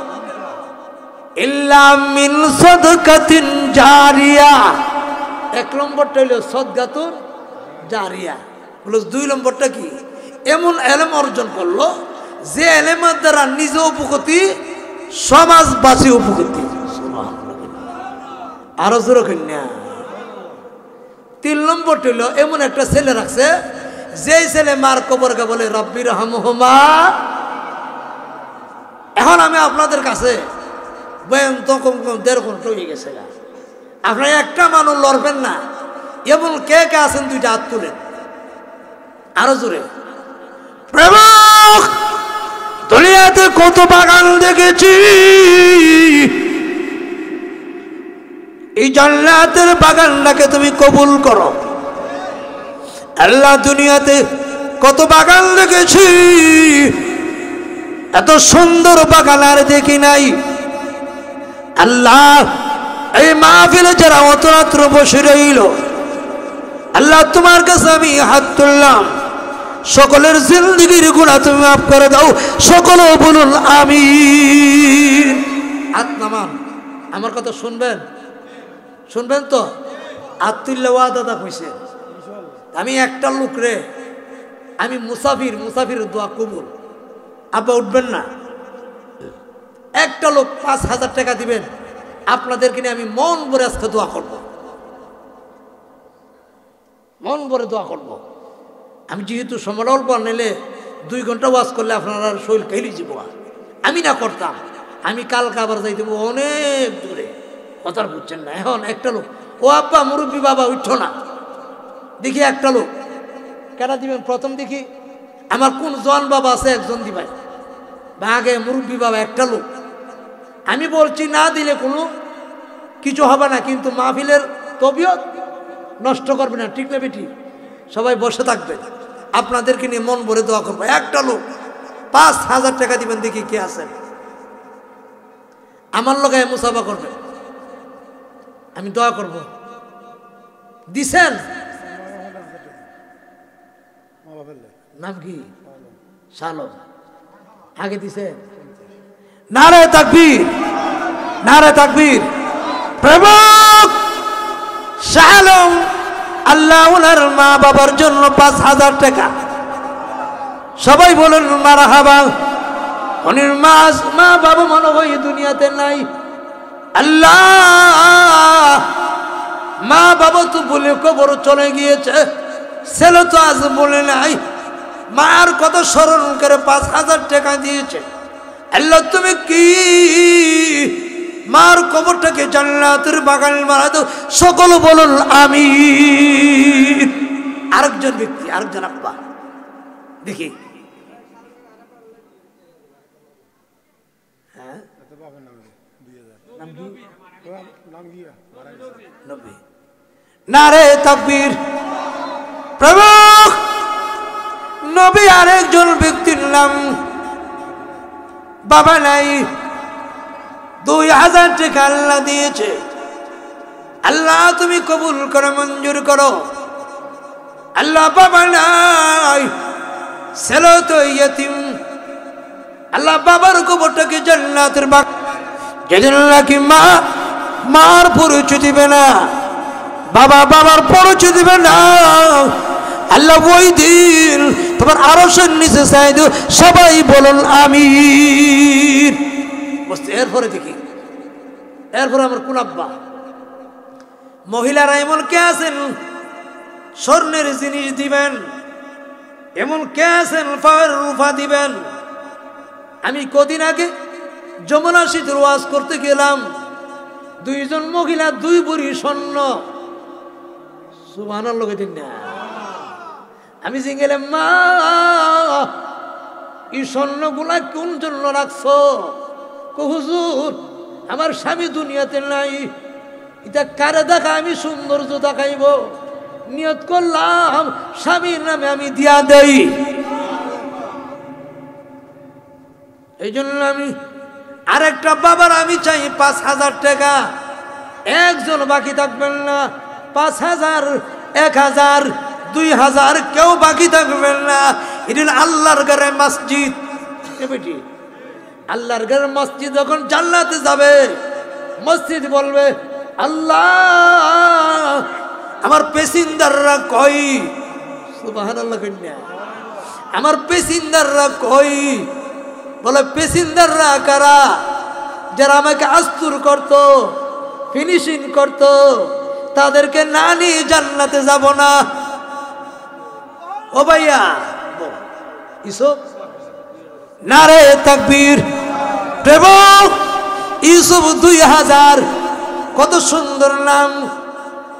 ইল্লা মিন সাদাকাতিন জারিয়া। 1 নম্বরটা হলো সদকাতুন জারিয়া। প্লাস 2 নম্বরটা কি? এমন এলেম অর্জন করলো যে এলেমের দ্বারা নিজে উপকৃতি, সমাজবাসী উপকৃতি। আরো জোর কন্যা। 3 নম্বরটা হলো এমন একটা ছেলে রাখছে, যে ছেলে মার কবরকে বলে রব্বিরহামহুমা। এখন আমি আপনাদের কাছে বয়ান তখন 1.5 ঘন্টা হয়ে গেছে, আপনারা একটা মানুষ লড়বেন না। এমন কে কে আছেন 2টা হাত তুলেন। আরো জোরে। প্রেমক দুনিয়াতে কত বাগান দেখেছি, এই জান্নাতের বাগানটাকে তুমি কবুল করো। আল্লাহ দুনিয়াতে কত বাগান দেখেছি, এত সুন্দর বাগান আর দেখি নাই। আল্লাহ এই মাহফিলে যারা অত রাত্র বসে রইল, আল্লাহ তোমার কাছে আমি হাত তুললাম, সকলের জিন্দেগির গুনাহ তুমি মাফ করে দাও। সকলে বলুন আমিন। হাত নামান, আমার কথা শুনবেন, শুনবেন তো? আত্মুল্লাহ ওয়াদাদা কইছে, আমি একটা লোক রে, আমি মুসাফির দোয়া কবুল। আব্বা উঠবেন না, একটা লোক 5,000 টাকা দিবেন, আপনাদেরকে নিয়ে আমি মন ভরে আজকে দোয়া করব, মন ভরে দোয়া করব। আমি যেহেতু সময় অল্প নিলে 2 ঘন্টা ওয়াজ করলে আপনারা শৈল খেলি যাব, আমি না করতাম। আমি কালকে আবার যাই দেবো অনেক দূরে, কথা বুঝছেন না? এখন একটা লোক, ও আব্বা মুরব্বী বাবা উঠো না, দেখি একটা লোক কেনা দিবেন। প্রথম দেখি আমার কোন জন বাবা আছে, একজন দিবেন, বা আগে মুরব্বী বাবা একটা লোক। আমি বলছি না দিলে কোনো কিছু হবে না, কিন্তু মাহফিলের তবিয়ত নষ্ট করবে না, ঠিক না বেটি? সবাই বসে থাকবেন, আপনাদেরকে নিয়ে মন ভরে দোয়া করবো। একটা লোক 5,000 টাকা দিবেন, দেখি কে আছেন আমার লোকে মুসাফা করবে, আমি দোয়া করব। দিছেন? নাম কি? শালম। আগে দিছেন? নারে তাকবীর, নারে তাকবীর। প্রভুক শালম আল্লাহ ওনার মা বাবার জন্য 5,000 টাকা। সবাই বলুন মারহাবা। উনির মা বাবা মনে হয় দুনিয়াতে নাই। আল্লাহ মা বাবা তো বলে কবর চলে গিয়েছে, ছেলে তো আজ বলে নাই, মার কথা স্মরণ করে 5,000 টাকা দিয়েছে। আল্লাহ তুমি কি মার কবরটাকে জান্নাতের বাগান বানাই দাও। সকল বলুন আমিন। আরেকজন ব্যক্তি, আরেকজন আব্বা দেখি, হ্যাঁ নারে তাকবীর। প্রভু নবী আরেকজন ব্যক্তির নাম বাবা নাই, 2,000 টাকা আল্লাহ দিয়েছে। আল্লাহ তুমি কবুল করো, মঞ্জুর করো। আল্লাহ বাবা নাই, ছেলে তো ইয়তিম। আল্লাহ বাবার কবরটাকে জান্নাতের বাগান, যেদিন নাকি মা মার পরিচয় দিবে না, বাবা বাবার পরিচয় দিবে না, আল্লাহ ওই দিন তোমার আরশের নিচে চাই দিও। সবাই বলুন আমিন। এরপরে দেখি, এরপরে আমার কোন আব্বা, মহিলারা এমন কে আছেন স্বর্ণের জিনিস দিবেন, এমন কে আছেন পায়ের রূপা দিবেন। আমি কদিন আগে যমুনা শীতের ওয়াজ করতে গেলাম, 2 জন মহিলা 2 ভরি স্বর্ণ, সুবহানাল্লাহ দিন না। আমি যে গেলাম, মা এই স্বর্ণগুলা কোন জন্য রাখছো? হুজুর আমার স্বামী দুনিয়াতে নাই, এটা কারে দেখা আমি সৌন্দর্য দেখাইব, নিয়ত করলাম স্বামীর নামে আমি দিয়া দেই। এই জন্য আমি আরেকটা বাবার আমি চাই 5,000 টাকা। একজন বাকি থাকবেন না, 5,000, 1,000, 2,000 কেউ বাকি থাকবেন না। এটা আল্লাহর ঘরে মসজিদ, বেটি আল্লাহর ঘরে মসজিদ। যখন জান্নাতে যাবে মসজিদ বলবে, আল্লাহ আমার পেসিন্দাররা কই? সুবহানাল্লাহ কইনা, আমার পেসিন্দাররা কই? বলে পেসিন্দাররা কারা? যারা আমাকে আস্তুর করত, ফিনিশিং করত, তাদেরকে না নিয়ে জান্নাতে যাব না। ও ভাইয়া ইসুফ, নারে তাকবীর। প্রভু ইউসুফ 2,000, কত সুন্দর নাম।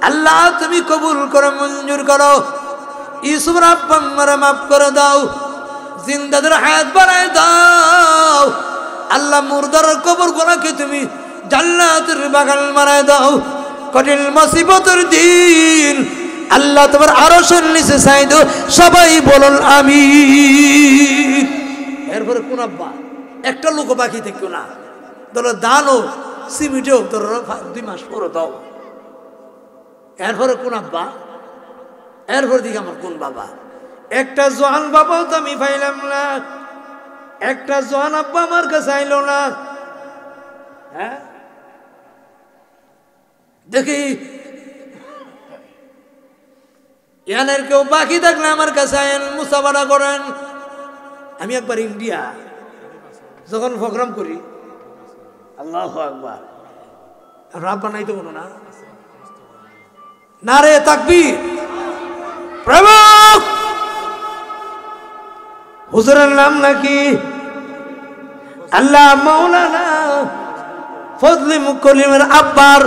আল্লাহ তুমি কবুল করো, মঞ্জুর করো। ইউসুফের আব্বা আম্মারে মাফ করে দাও, জিন্দাদের হায়াত বাড়ায় দাও। আল্লাহ মুর্দার কবর গুলাকে তুমি জান্নাতের বাগান বানায় দাও। কঠিন মুসিবতের দিন আল্লাহ তোমার আরশের নিচে চাইদো সবাই বলুন আমিন। এরপরে কোন আব্বা একটা লোক বাকি থাকতো না, ধরো দানও সিমিটেও ধরো 2 মাস পরে দাও। এরপরে কোন আব্বা, এরপর দিকে আমার কোন বাবা, একটা জোয়ান বাবাও তো আমি পাইলাম না, একটা জোয়ান আব্বা আমার কাছে আইলো না। হ্যাঁ দেখি ইয়ানের কেউ বাকি থাকলে আমার কাছে আইন, মুসাফারা করেন। আমি একবার ইন্ডিয়া যখন প্রোগ্রাম করি, আল্লাহু আকবার, রাব বানাইতে কোনো না, নারে তাকবীর, প্রভু হুজুরের নাম নাকি আল্লাহ মাওলানা ফজলি মুকলিমের আব্বার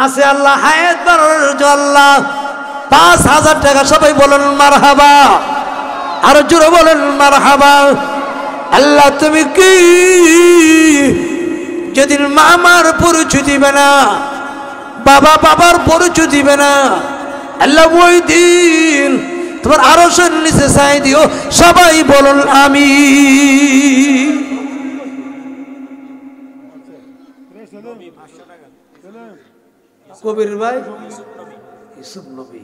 আছে আল্লাহ হায়াত বাড়ার আল্লাহ 5,000 টাকা, সবাই বলেন মারহাবা, আর জোরে বলেন মারহাবা। আল্লাহ তুমি কি যেদিন মামার পরিচয় দিবে না, বাবা বাবার পরিচয় দিবে না, আল্লাহ ওই দিন তোমার আরশের নিচে চাই দিও, সবাই বলুন আমিন। কবির ভাই ইউসুফ নবী,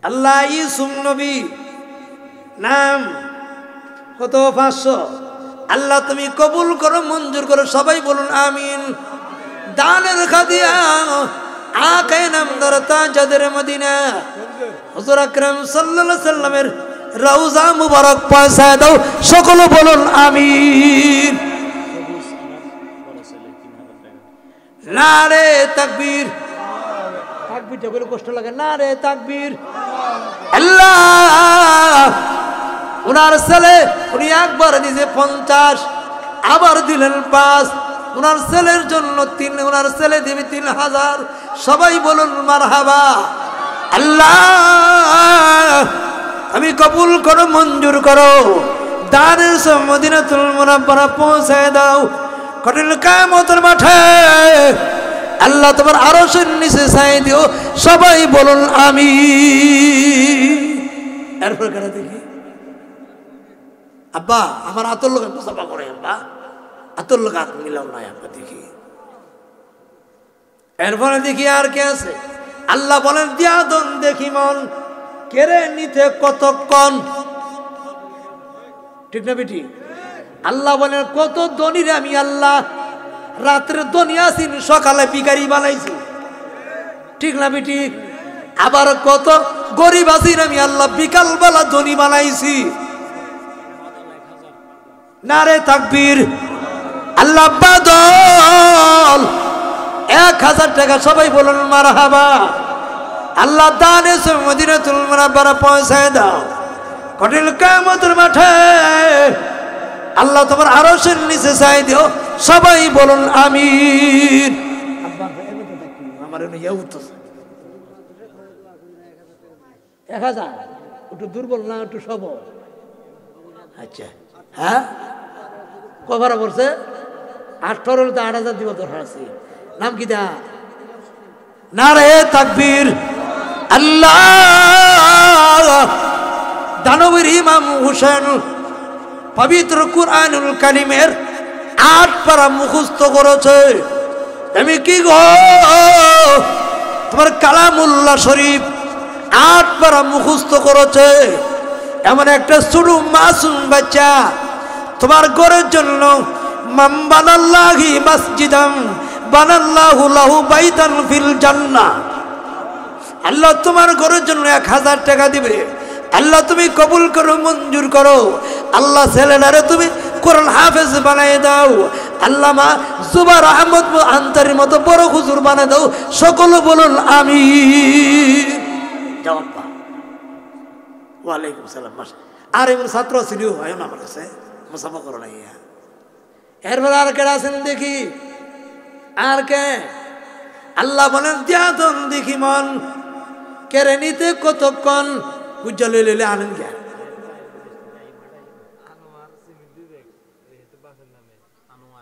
আল্লাহ ইউসুফ নবী নাম কত 500। আল্লাহ তুমি কবুল করো, মঞ্জুর করো, সবাই বলুন আমিন। দানের খাদিয়া আকায়ে নামদার তাজদারে মদিনা হুজুর আকরাম সাল্লাল্লাহু আলাইহি সাল্লামের রওজা মুবারক পৌঁছায় দাও, সকলে বলুন আমিন। নারে তাকবীর, তাকবীরটা বলে কষ্ট লাগে, নারে তাকবীর। আল্লাহ উনার ছেলে উনি একবার দিয়েছে 50, আবার দিলেন 5, উনার ছেলের জন্য 3, উনার ছেলে দিবে 3000, সবাই বলুন মারহাবা। আল্লাহ আমি কবুল করো, মঞ্জুর করো, দানের মদিনাতুল মুনাব্বারা পৌঁছায় দাও। কঠিন কিয়ামতের মাঠে আল্লাহ তোমার আরশের নিচে ছাই দিও, সবাই বলুন আমিন। এরপর কেন দেখি আব্বা আমার আতর লোক মুসাফা করে, আব্বা আতর লোক হাত মিলাও নাই, আব্বা দেখি। এরপরে দেখি আর কে আছে। আল্লাহ বলেন দিয়া দন দেখি মন কেড়ে নিতে কতক্ষণ, ঠিক না বেটি? আল্লাহ বলেন কত ধনী রে আমি আল্লাহ, রাত্রে ধনী আছি, সকালে ভিখারি বানাইছি, ঠিক না বেটি? আবার কত গরিব আছি আমি আল্লাহ, বিকাল বেলা ধনী বানাইছি। নারে তাকবীর। আল্লাহ বাদল 1000 টাকা, সবাই বলুন মারহাবা। আল্লাহ দানে মদিনাতুল মুনাব্বারা পৌঁছায় দাও। কঠিন কিয়ামতের মাঠে আল্লাহ তোমার আরশের নিচে চাই দিও, সবাই বলুন আমিন। আমার ইয়া উঠতেছে 1000, একটু দুর্বল না একটু সবল? আচ্ছা হ্যাঁ কভার পড়ছে 18 তো 8000 দিব দরকার আছে। নাম কি দা? নারে তাকবীর। আল্লাহ দানবীর ইমাম হুসেন পবিত্র কুরআনুল কারীমের 8 পারা মুখস্থ করেছে। তুমি কি গো তোমার কালামুল্লাহ শরীফ 8 পারা মুখস্থ করেছে। এমন একটা ছোট মাসুম বাচ্চা তোমার ঘরের জন্য মান বানাল্লাহি মসজিদাম বানাল্লাহু লাহু বাইতান ফিল জান্নাহ, আল্লাহ তোমার ঘরের জন্য 1000 টাকা দিবে। আল্লাহ তুমি কবুল করো, মঞ্জুর করো। আল্লাহ ছেলেটারে তুমি কোরআন হাফেজ বানাই দাও। আল্লামা জুবাইর আহমদ আনতারির মতো বড় হুজুর বানাই দাও। সকলে বলুন আমিন। জবাব পা। ওয়ালাইকুম সালাম। আর এমন ছাত্র ছিল হয় না আমার কাছে, মুসাফা করো না। এরপর আর কে আছেন দেখি, আর কে? আল্লাহ বলেন দিয়াদন দেখি মন কেড়ে নিতে কতক্ষণ, উজ্জ্বল লেলে আনেন কে?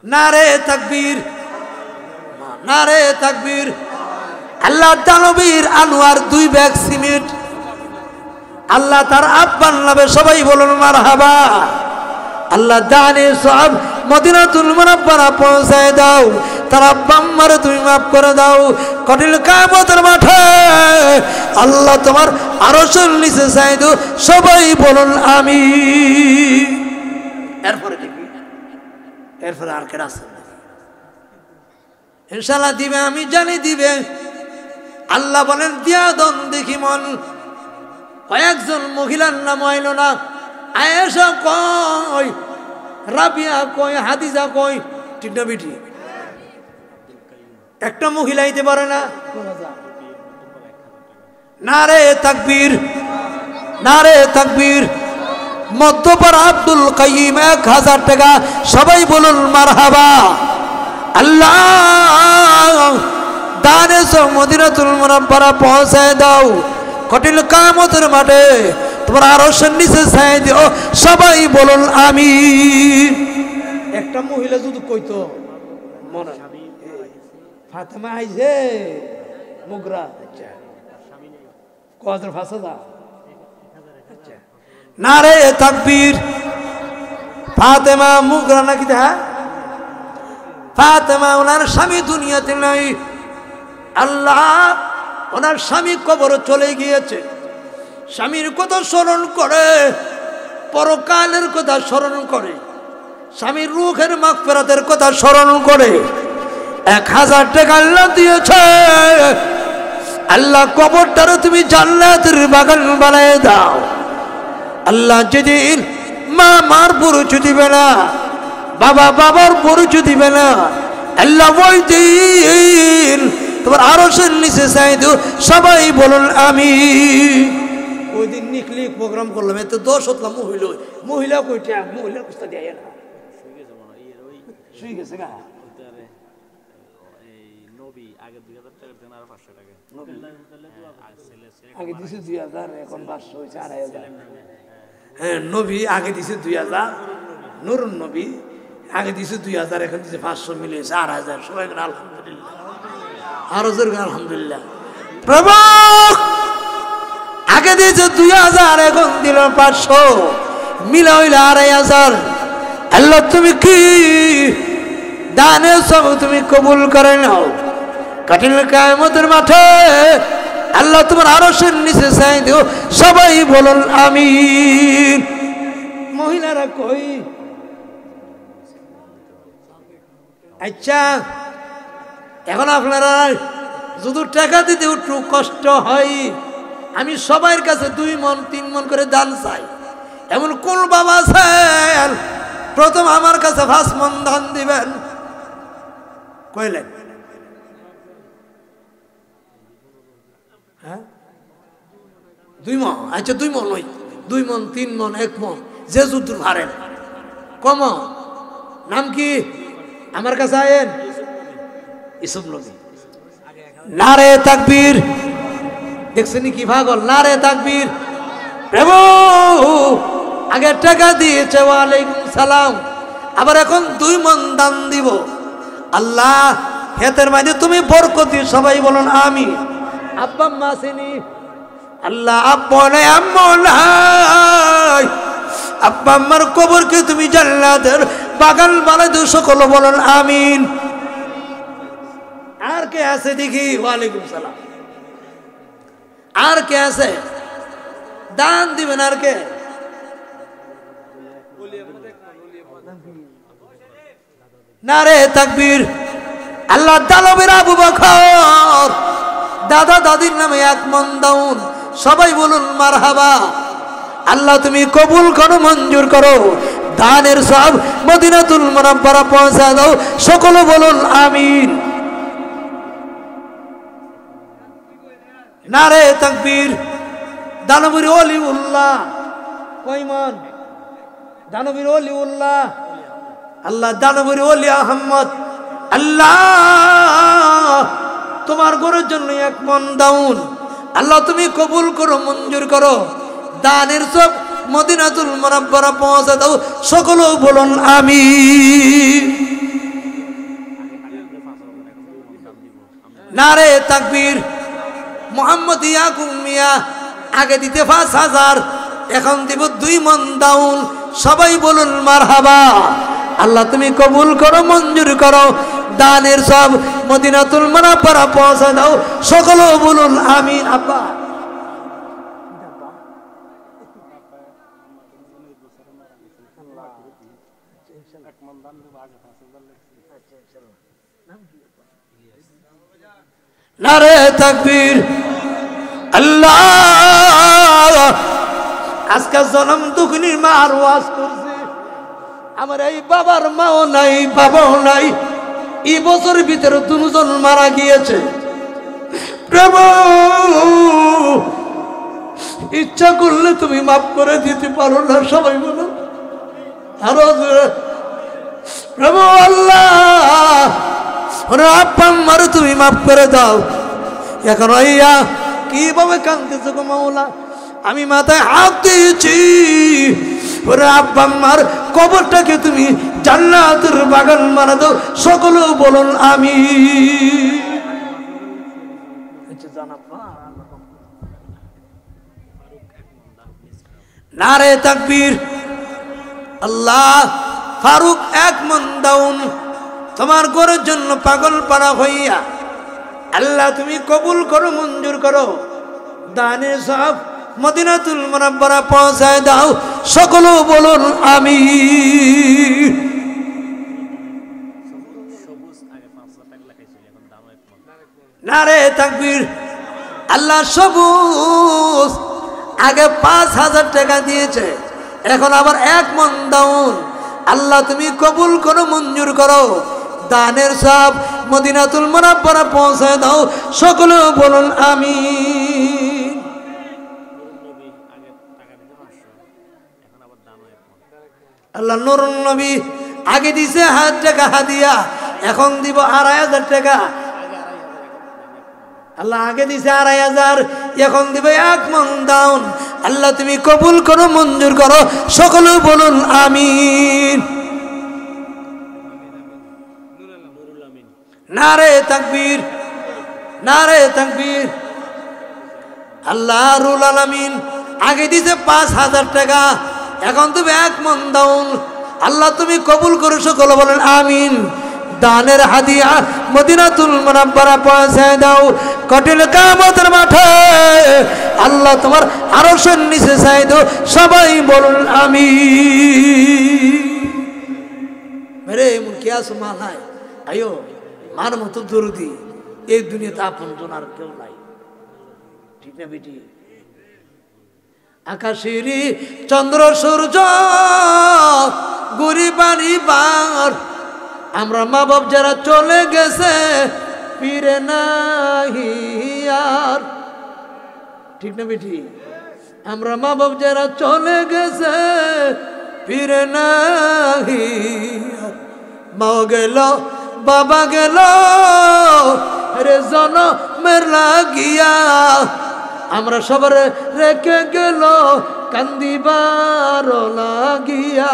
নারে তাকবীর, নারে তাকবীর। আল্লাহ দানবীর আনোয়ার 2 ব্যাগ সিমেন্ট আল্লাহ তার আব্বার নামে সবাই বলুন মারহাবা। আল্লাহ দানে সব মদিনাতুল মুনাব্বারা পৌঁছায় দাও, তার আব্বা আম্মারে তুমি মাফ করে দাও। কঠিন কিয়ামতের মাঠে আল্লাহ তোমার আরশের নিচে চাই দাও, সবাই বলুন আমিন। এরপরে দেখি, এরপরে আর কেন আছে ইনশাআল্লাহ দিবে, আমি জানি দিবে। আল্লাহ বলেন দিয়া দন দেখি মন। কয়েকজন মহিলার নাম আইল না, আয়েশা কয়, রাবিয়া কয়, হাদিজা কয়, ঠিক না বেটি? একটা মহিলা আইতে পারে না। নারে তাকবীর, নারে তাকবীর। মধ্যপাড়া আব্দুল কাইয়িম 1000 টাকা, সবাই বলুন মারহাবা। আল্লাহ দানে সব মদিনাতুল মুনাব্বারা পৌঁছায় দাও, কঠিন কিয়ামতের মাঠে তোমার আরশের নিচে ছাই দিও, সবাই বলুন আমিন। একটা মহিলা যদি কইতো মনে ফাতেমা আইছে মুগরা, আচ্ছা কত ফাসাদা, আচ্ছা নারে তাকবীর। ফাতেমা মুগরা নাকি? হ্যাঁ, ফাতেমা ওনার স্বামী দুনিয়াতে নাই। আল্লাহ ওনার স্বামী কবরে চলে গিয়েছে, স্বামীর কথা স্মরণ করে, পরকালের কথা স্মরণ করে, স্বামীর রূহের মাগফিরাতের কথা স্মরণ করে 1000 টাকা আল্লাহ দিয়েছে। আল্লাহ কবরটারে তুমি জান্নাতের বাগান বানায় দাও। আল্লাহ যেদিন মা মার পরিচয় দিবে না, বাবা বাবার পরিচয় দিবে না, আল্লাহ ওই দিন তোমার আরশের নিচে চাই দিও, সবাই বলুন আমিন। ওই দিন নিকলি প্রোগ্রাম করলাম, এত 10 হতলাম মহিলা কইটা, মহিলার কুস্তা দিয়ে না শুয়ে গেছে গা। আগে দিছে 2000, এখন 500 হয়েছে 2500। হ্যাঁ, নবী আগে দিছে 2000, নুরুন নবী আগে দিছে 2000, এখন দিছে 500, মিলিয়েছে 8000। সবাই আলহামদুলিল্লাহ, আরো জোর আলহামদুলিল্লাহ। প্রভু আগে দিয়েছে 2000, এখন দিল 500, মিলা হইল 2500। আল্লাহ তুমি কি দানে সব তুমি কবুল করে নাও। কঠিন কিয়ামতের মাঠে আল্লাহ তোমার আরশের নিচে চাই দিও, সবাই বলুন আমিন। মহিলারা কই? আচ্ছা, এখন আপনারা যদি টাকা দিতে একটু কষ্ট হয়, আমি সবার কাছে 2 মন 3 মন করে দান চাই। এমন কোন বাবা আছেন প্রথম আমার কাছে 5 মন দান দিবেন? কইলেন? হ্যাঁ, 2 মন। আচ্ছা 2 মন নয়, 2 মন 3 মন 1 মন, যে যুদ্ধ হারেন। কম নাম কি? আমার কাছে আয়েন ইসুফ নবী। নারে তাকবীর। দেখছেন কি পাগল? নারে তাকবীর। প্রভু আগে টাকা দিয়েছে, ওয়ালাইকুম সালাম, আবার এখন 2 মন দান দিব। আল্লাহ হেতের মাঝে তুমি বরকত দিও, সবাই বলুন আমিন। আব্বা আম্মা আসেনি? আল্লাহ আব্বা নাই আম্মা নাই, আব্বা আম্মার কবরকে তুমি জান্নাতের বাগান বানাই দিও, সকল বলুন আমিন। আর কে আছে দেখি? ওয়ালাইকুম সালাম। আর কে আছে দান দিবেন? আর কে? নারে তাকবীর। আল্লাহ দানবের আবু বকর দাদা দাদির নামে 1 মন দাউন, সবাই বলুন মারহাবা। আল্লাহ তুমি কবুল করো, মঞ্জুর করো, দানের সব মদিনাতুল মুনাব্বারা পৌঁছা দাও, সকলে বলুন আমিন। নারে তাকবীর। দানবীর ওলিউল্লাহ কয় মন? দানবীর ওলিউল্লাহ আল্লাহ দানবীর ওলি আহমদ, আল্লাহ তোমার ঘরের জন্য 1 মন দাউন, আল্লাহ তুমি কবুল করো, মঞ্জুর করো, দানের সব মদিনাতুল মুনাব্বারা পৌঁছা দাও, সকলেও বলুন আমিন। নারে তাকবীর। মোহাম্মদ ইয়াকুব মিয়া আগে দিতে 5,000, এখন দিব 2 মণ দাউন। সবাই বলুন মারহাবা। আল্লাহ তুমি কবুল করো, মঞ্জুর করো। দানের সব মদিনাতুল মুনাওয়ারা পৌঁছে দাও। সকলে বলুন আমিন। আব্বা নারে তাকবীর। আল্লাহ আজকে জনম দুঃখিনীর মার ওয়াজ করছে। আমার এই বাবার মাও নাই, বাবাও নাই। এই বছরের ভিতরে 2 জন মারা গিয়েছে। প্রভু ইচ্ছা করলে তুমি মাফ করে দিতে পারো না? সবাই বলো আরো প্রভু আল্লাহ ওরা আব্বা মারো তুমি মাফ করে দাও। এখন আইয়া কিভাবে কাঁদতেছে গো মাওলা। আমি মাথায় হাত দিয়েছি। ওরে আব্বা মার কবরটাকে তুমি জান্নাতের বাগান বানা দাও। সকলে বলুন আমি। নারে তাকবীর। আল্লাহ ফারুক 1 মণ দাউন তোমার ঘরের জন্য পাগল পাড়া হইয়া। আল্লাহ তুমি কবুল করো, মঞ্জুর করো। দানের সব মদিনাতুল মুনাওয়ারা পৌঁছায় দাও। সকলে বলুন আমি। নারে তাকবীর। আল্লাহ সবুজ আগে 5,000 টাকা দিয়েছে, এখন আবার 1 মণ দাউন। আল্লাহ তুমি কবুল করো, মঞ্জুর করো। দানের সব মদিনাতুল মুনাওয়ারা পৌঁছায় দাও। সকলে বলুন আমিন। আল্লাহ নুরুন নবী আগে দিছে 1000 টাকা হাদিয়া, এখন দিব 2,500 টাকা। আল্লাহ আগে দিছে 2,500, এখন দিবে 1 মণ দাউন। আল্লাহ তুমি কবুল করো, মঞ্জুর করো। সকলে বলুন আমিন। নারে তাকবীর, নারে তাকবীর। আল্লাহ রুল আলামিন আগে দিছে 5,000 টাকা, এখন তুমি 1 মণ দাউন। আল্লাহ তুমি কবুল করো। সকলে বলেন আমিন। দানের হাদিয়া মদিনাতুল মুনাওয়ারা পৌঁছায় দাও। কঠিন কিয়ামতের মাঠে আল্লাহ তোমার আরশের নিচে চাই দাও। সবাই বলুন আমিন। মেরে এমন কি আছে মা নাই? আয়ো মার মতো দরদি এই দুনিয়াতে আপনজন আর কেউ নাই। ঠিক না বেটি? আকাশেরই চন্দ্র সূর্য গুরি বাড়ি বার। আমরা মা বাপ যারা চলে গেছে ফিরে নাহি আর। ঠিক না বেটি? আমরা মা বাপ যারা চলে গেছে ফিরে নাহি আর। মাও গেল, বাবা গেল রে জনমের লাগিয়া। আমরা সবার রেখে গেল কান্দিবার লাগিয়া।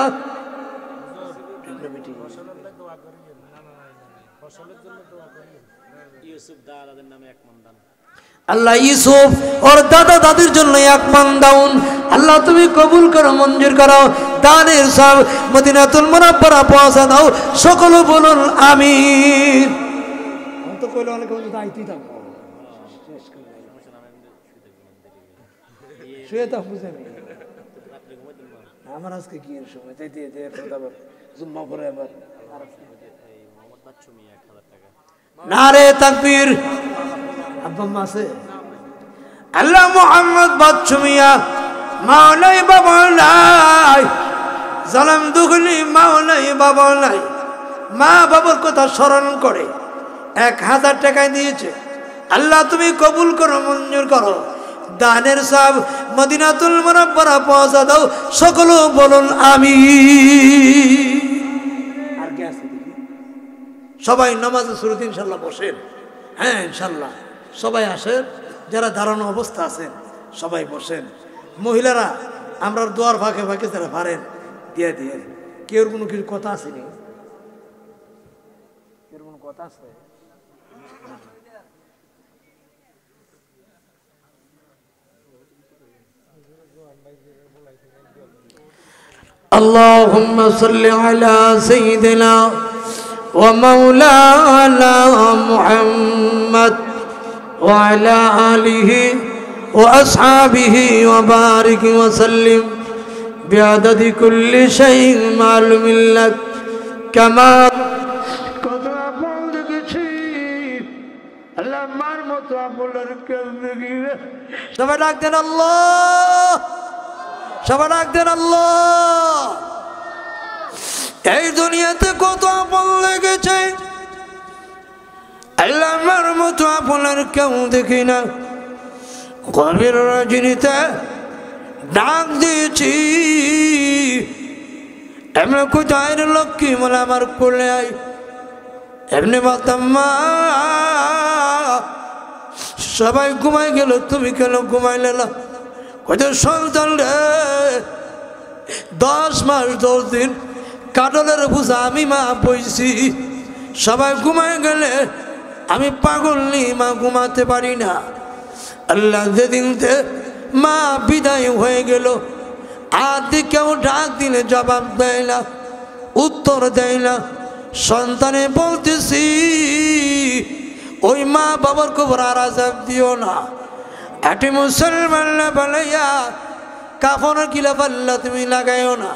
আল্লাহ ইউসুফ ওর দাদা দাদির জন্য 1 মণ দাউন। আল্লাহ তুমি কবুল করো, মঞ্জুর করো। দানের সব মদিনাতুল মুনাওয়ারা পৌঁছা দাও। সকলে বলুন আমিন। তো কইলো অনেক দাইতেই থাকবো। শুয়ে থাকবো আমি। আমার আজকে কি সময় জুম্মা পরে আবার। নারে তাকবীর। আব্বা মা আছে? আল্লাহ মোহাম্মদ বাচ্চু মিয়া মাও নাই, বাবা নাই। জালাম দুগুনি মাও নাই, বাবা নাই। মা বাবার কথা স্মরণ করে 1,000 টাকা দিয়েছে। আল্লাহ তুমি কবুল করো, মঞ্জুর করো। দানের সব মদিনাতুল মুনাওয়ারা পৌঁছা দাও। সকলে বলুন আমিন। আর কে আছে? সবাই নামাজে শুরুতে ইনশাল্লাহ বসেন। হ্যাঁ ইনশাল্লাহ সবাই আসেন। যারা দাঁড়ানো অবস্থা আছেন সবাই বসেন। মহিলারা আমরা দোয়ার ফাঁকে ফাঁকে যারা পারেন দিয়ে দিয়ে। কেউ কোনো কিছু কথা আসেনি? কেউ কোনো কথা আছে? اللهم صل على سيدنا ومولانا محمد وعلى آله وأصحابه وبارك وسلم بعدد كل شيء معلوم لك كما কত আপন দেখেছি আল্লাহ আমার মতো আপনার কেউ দেখি সবাই ডাক দেন আল্লাহ সবাই ডাক দেন আল্লাহ এই দুনিয়াতে কত আপন লেগেছে আল্লাহ আমার মতো আপনার কেউ দেখি না গভীর রজনীতে ডাক দিয়েছি এমনি কোথায় লক্ষ্মী বলে আমার কোলে আই এমনি বলতাম মা সবাই ঘুমাই গেল তুমি কেন ঘুমাইলে না কত সন্তান রে 10 মাস 10 দিন কাটলের বুঝা আমি মা বইছি সবাই ঘুমাই গেলে আমি পাগল নি মা ঘুমাতে পারি না আল্লাহ যেদিনতে মা বিদায় হয়ে গেল আদি কেউ ডাক দিলে জবাব দেয় না উত্তর দেয় না সন্তানে বলতেছি ওই মা বাবার কবর আর আযাব দিও না এটি মুসলমান না বানাইয়া কাফনের গিলাফ আল্লাহ তুমি লাগাইও না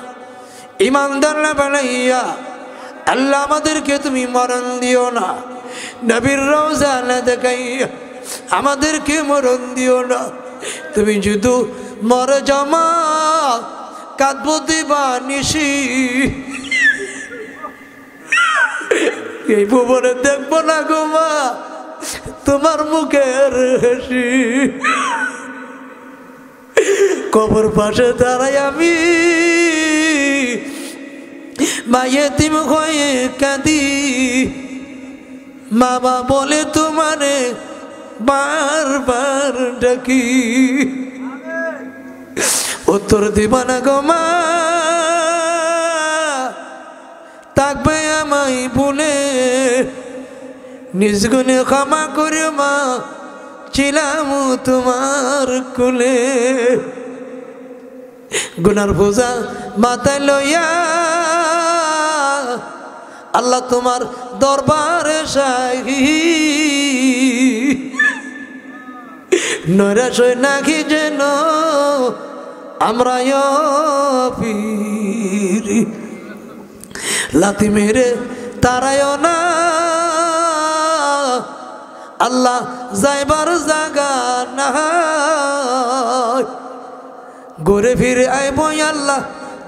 ইমানদার না বানাইয়া আল্লাহ আমাদেরকে তুমি মরণ দিও না নবীর রওজা না দেখাইয়া আমাদেরকে মরণ দিও না তুমি যদি মরে জমা কাঁদবো দিবা নিশি এই ভুবনে দেখবো না গো মা তোমার মুখের হাসি কবর পাশে দাঁড়াই আমি মা এতিম হয়ে কাঁদি বাবা বলে তোমারে বারবার ডাকি উত্তর দিবা না গো মা থাকবে আমায় ভুলে নিজ গুণে ক্ষমা করে মা ছিলাম তোমার কোলে গুনার বোঝা মাথায় লইয়া আল্লাহ তোমার দরবারে সাহি নৈরাশ হয়ে নাকি যেন আমরা ফিরি লাথি মেরে তারায়ও না আল্লাহ যাইবার জায়গা না ঘুরে ফিরে আইব আল্লাহ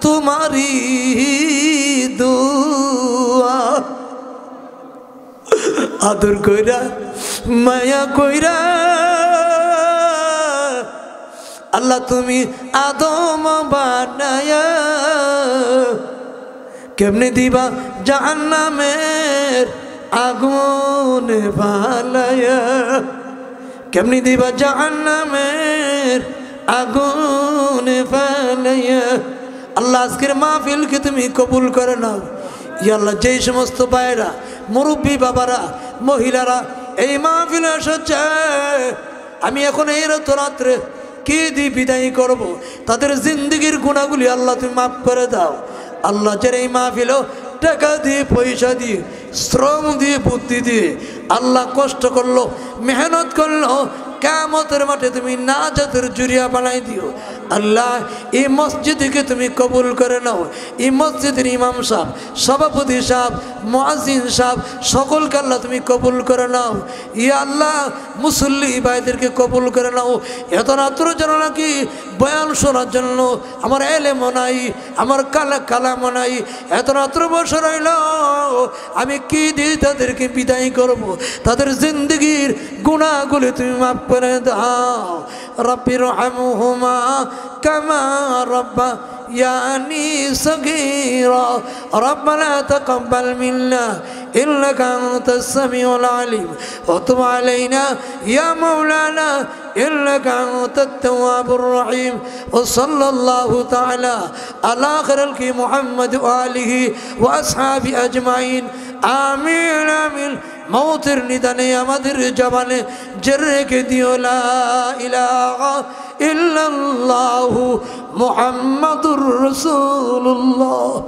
তোমারই দুয়া আদর কইরা মায়া কইরা আল্লাহ তুমি আদম বানায়া কেমনে দিবা জাহান্নামের আগুন ভালায়া কেমনে দিবা জাহান্নামের আগুন ভালায়া আল্লাহ আজকের মাহফিলকে তুমি কবুল করে নাও ইয়া আল্লাহ যেই সমস্ত ভাইরা মুরব্বী বাবারা মহিলারা এই মাহফিলে এসেছে আমি এখন এই রাত্রে কি দিয়ে বিদায় করব তাদের জিন্দগির গুণাগুলি আল্লাহ তুমি মাফ করে দাও আল্লাহ যারা এই মাহফিল টাকা দিয়ে পয়সা দিয়ে শ্রম দিয়ে বুদ্ধি দিয়ে আল্লাহ কষ্ট করলো মেহনত করলো কিয়ামতের মাঠে তুমি নাজাতের জুরিয়া বানাই দিও আল্লাহ এই মসজিদকে তুমি কবুল করে নাও এই মসজিদের ইমাম সাহেব সভাপতি সাহেব মুয়াজ্জিন সাহেব সকলকে আল্লাহ তুমি কবুল করে নাও ইয়া আল্লাহ মুসল্লি ভাইদেরকে কবুল করে নাও এত রাত্র যেন নাকি বয়ান শোনার জন্য আমার এলেম নাই আমার কালাম নাই এত রাত্র বসে রইল আমি কি দিয়ে তাদেরকে বিদায় করব তাদের জিন্দগির গুনাহগুলি তুমি মাফ করে দাও রব্বির রহমহুমা কামা রব্বায়ানি সগীরা রব্বানা তাকাব্বাল মিন্না إنك أنت السميع العليم وتب علينا يا مولانا إنك أنت التواب الرحيم وصلى الله تعالى على خير محمد وآله وأصحابه أجمعين آمين آمين মৌতের নিদানে আমাদের জবানে জেরে রেখে দিও লা ইলাহা ইল্লাল্লাহু মুহাম্মাদুর রাসূলুল্লাহ।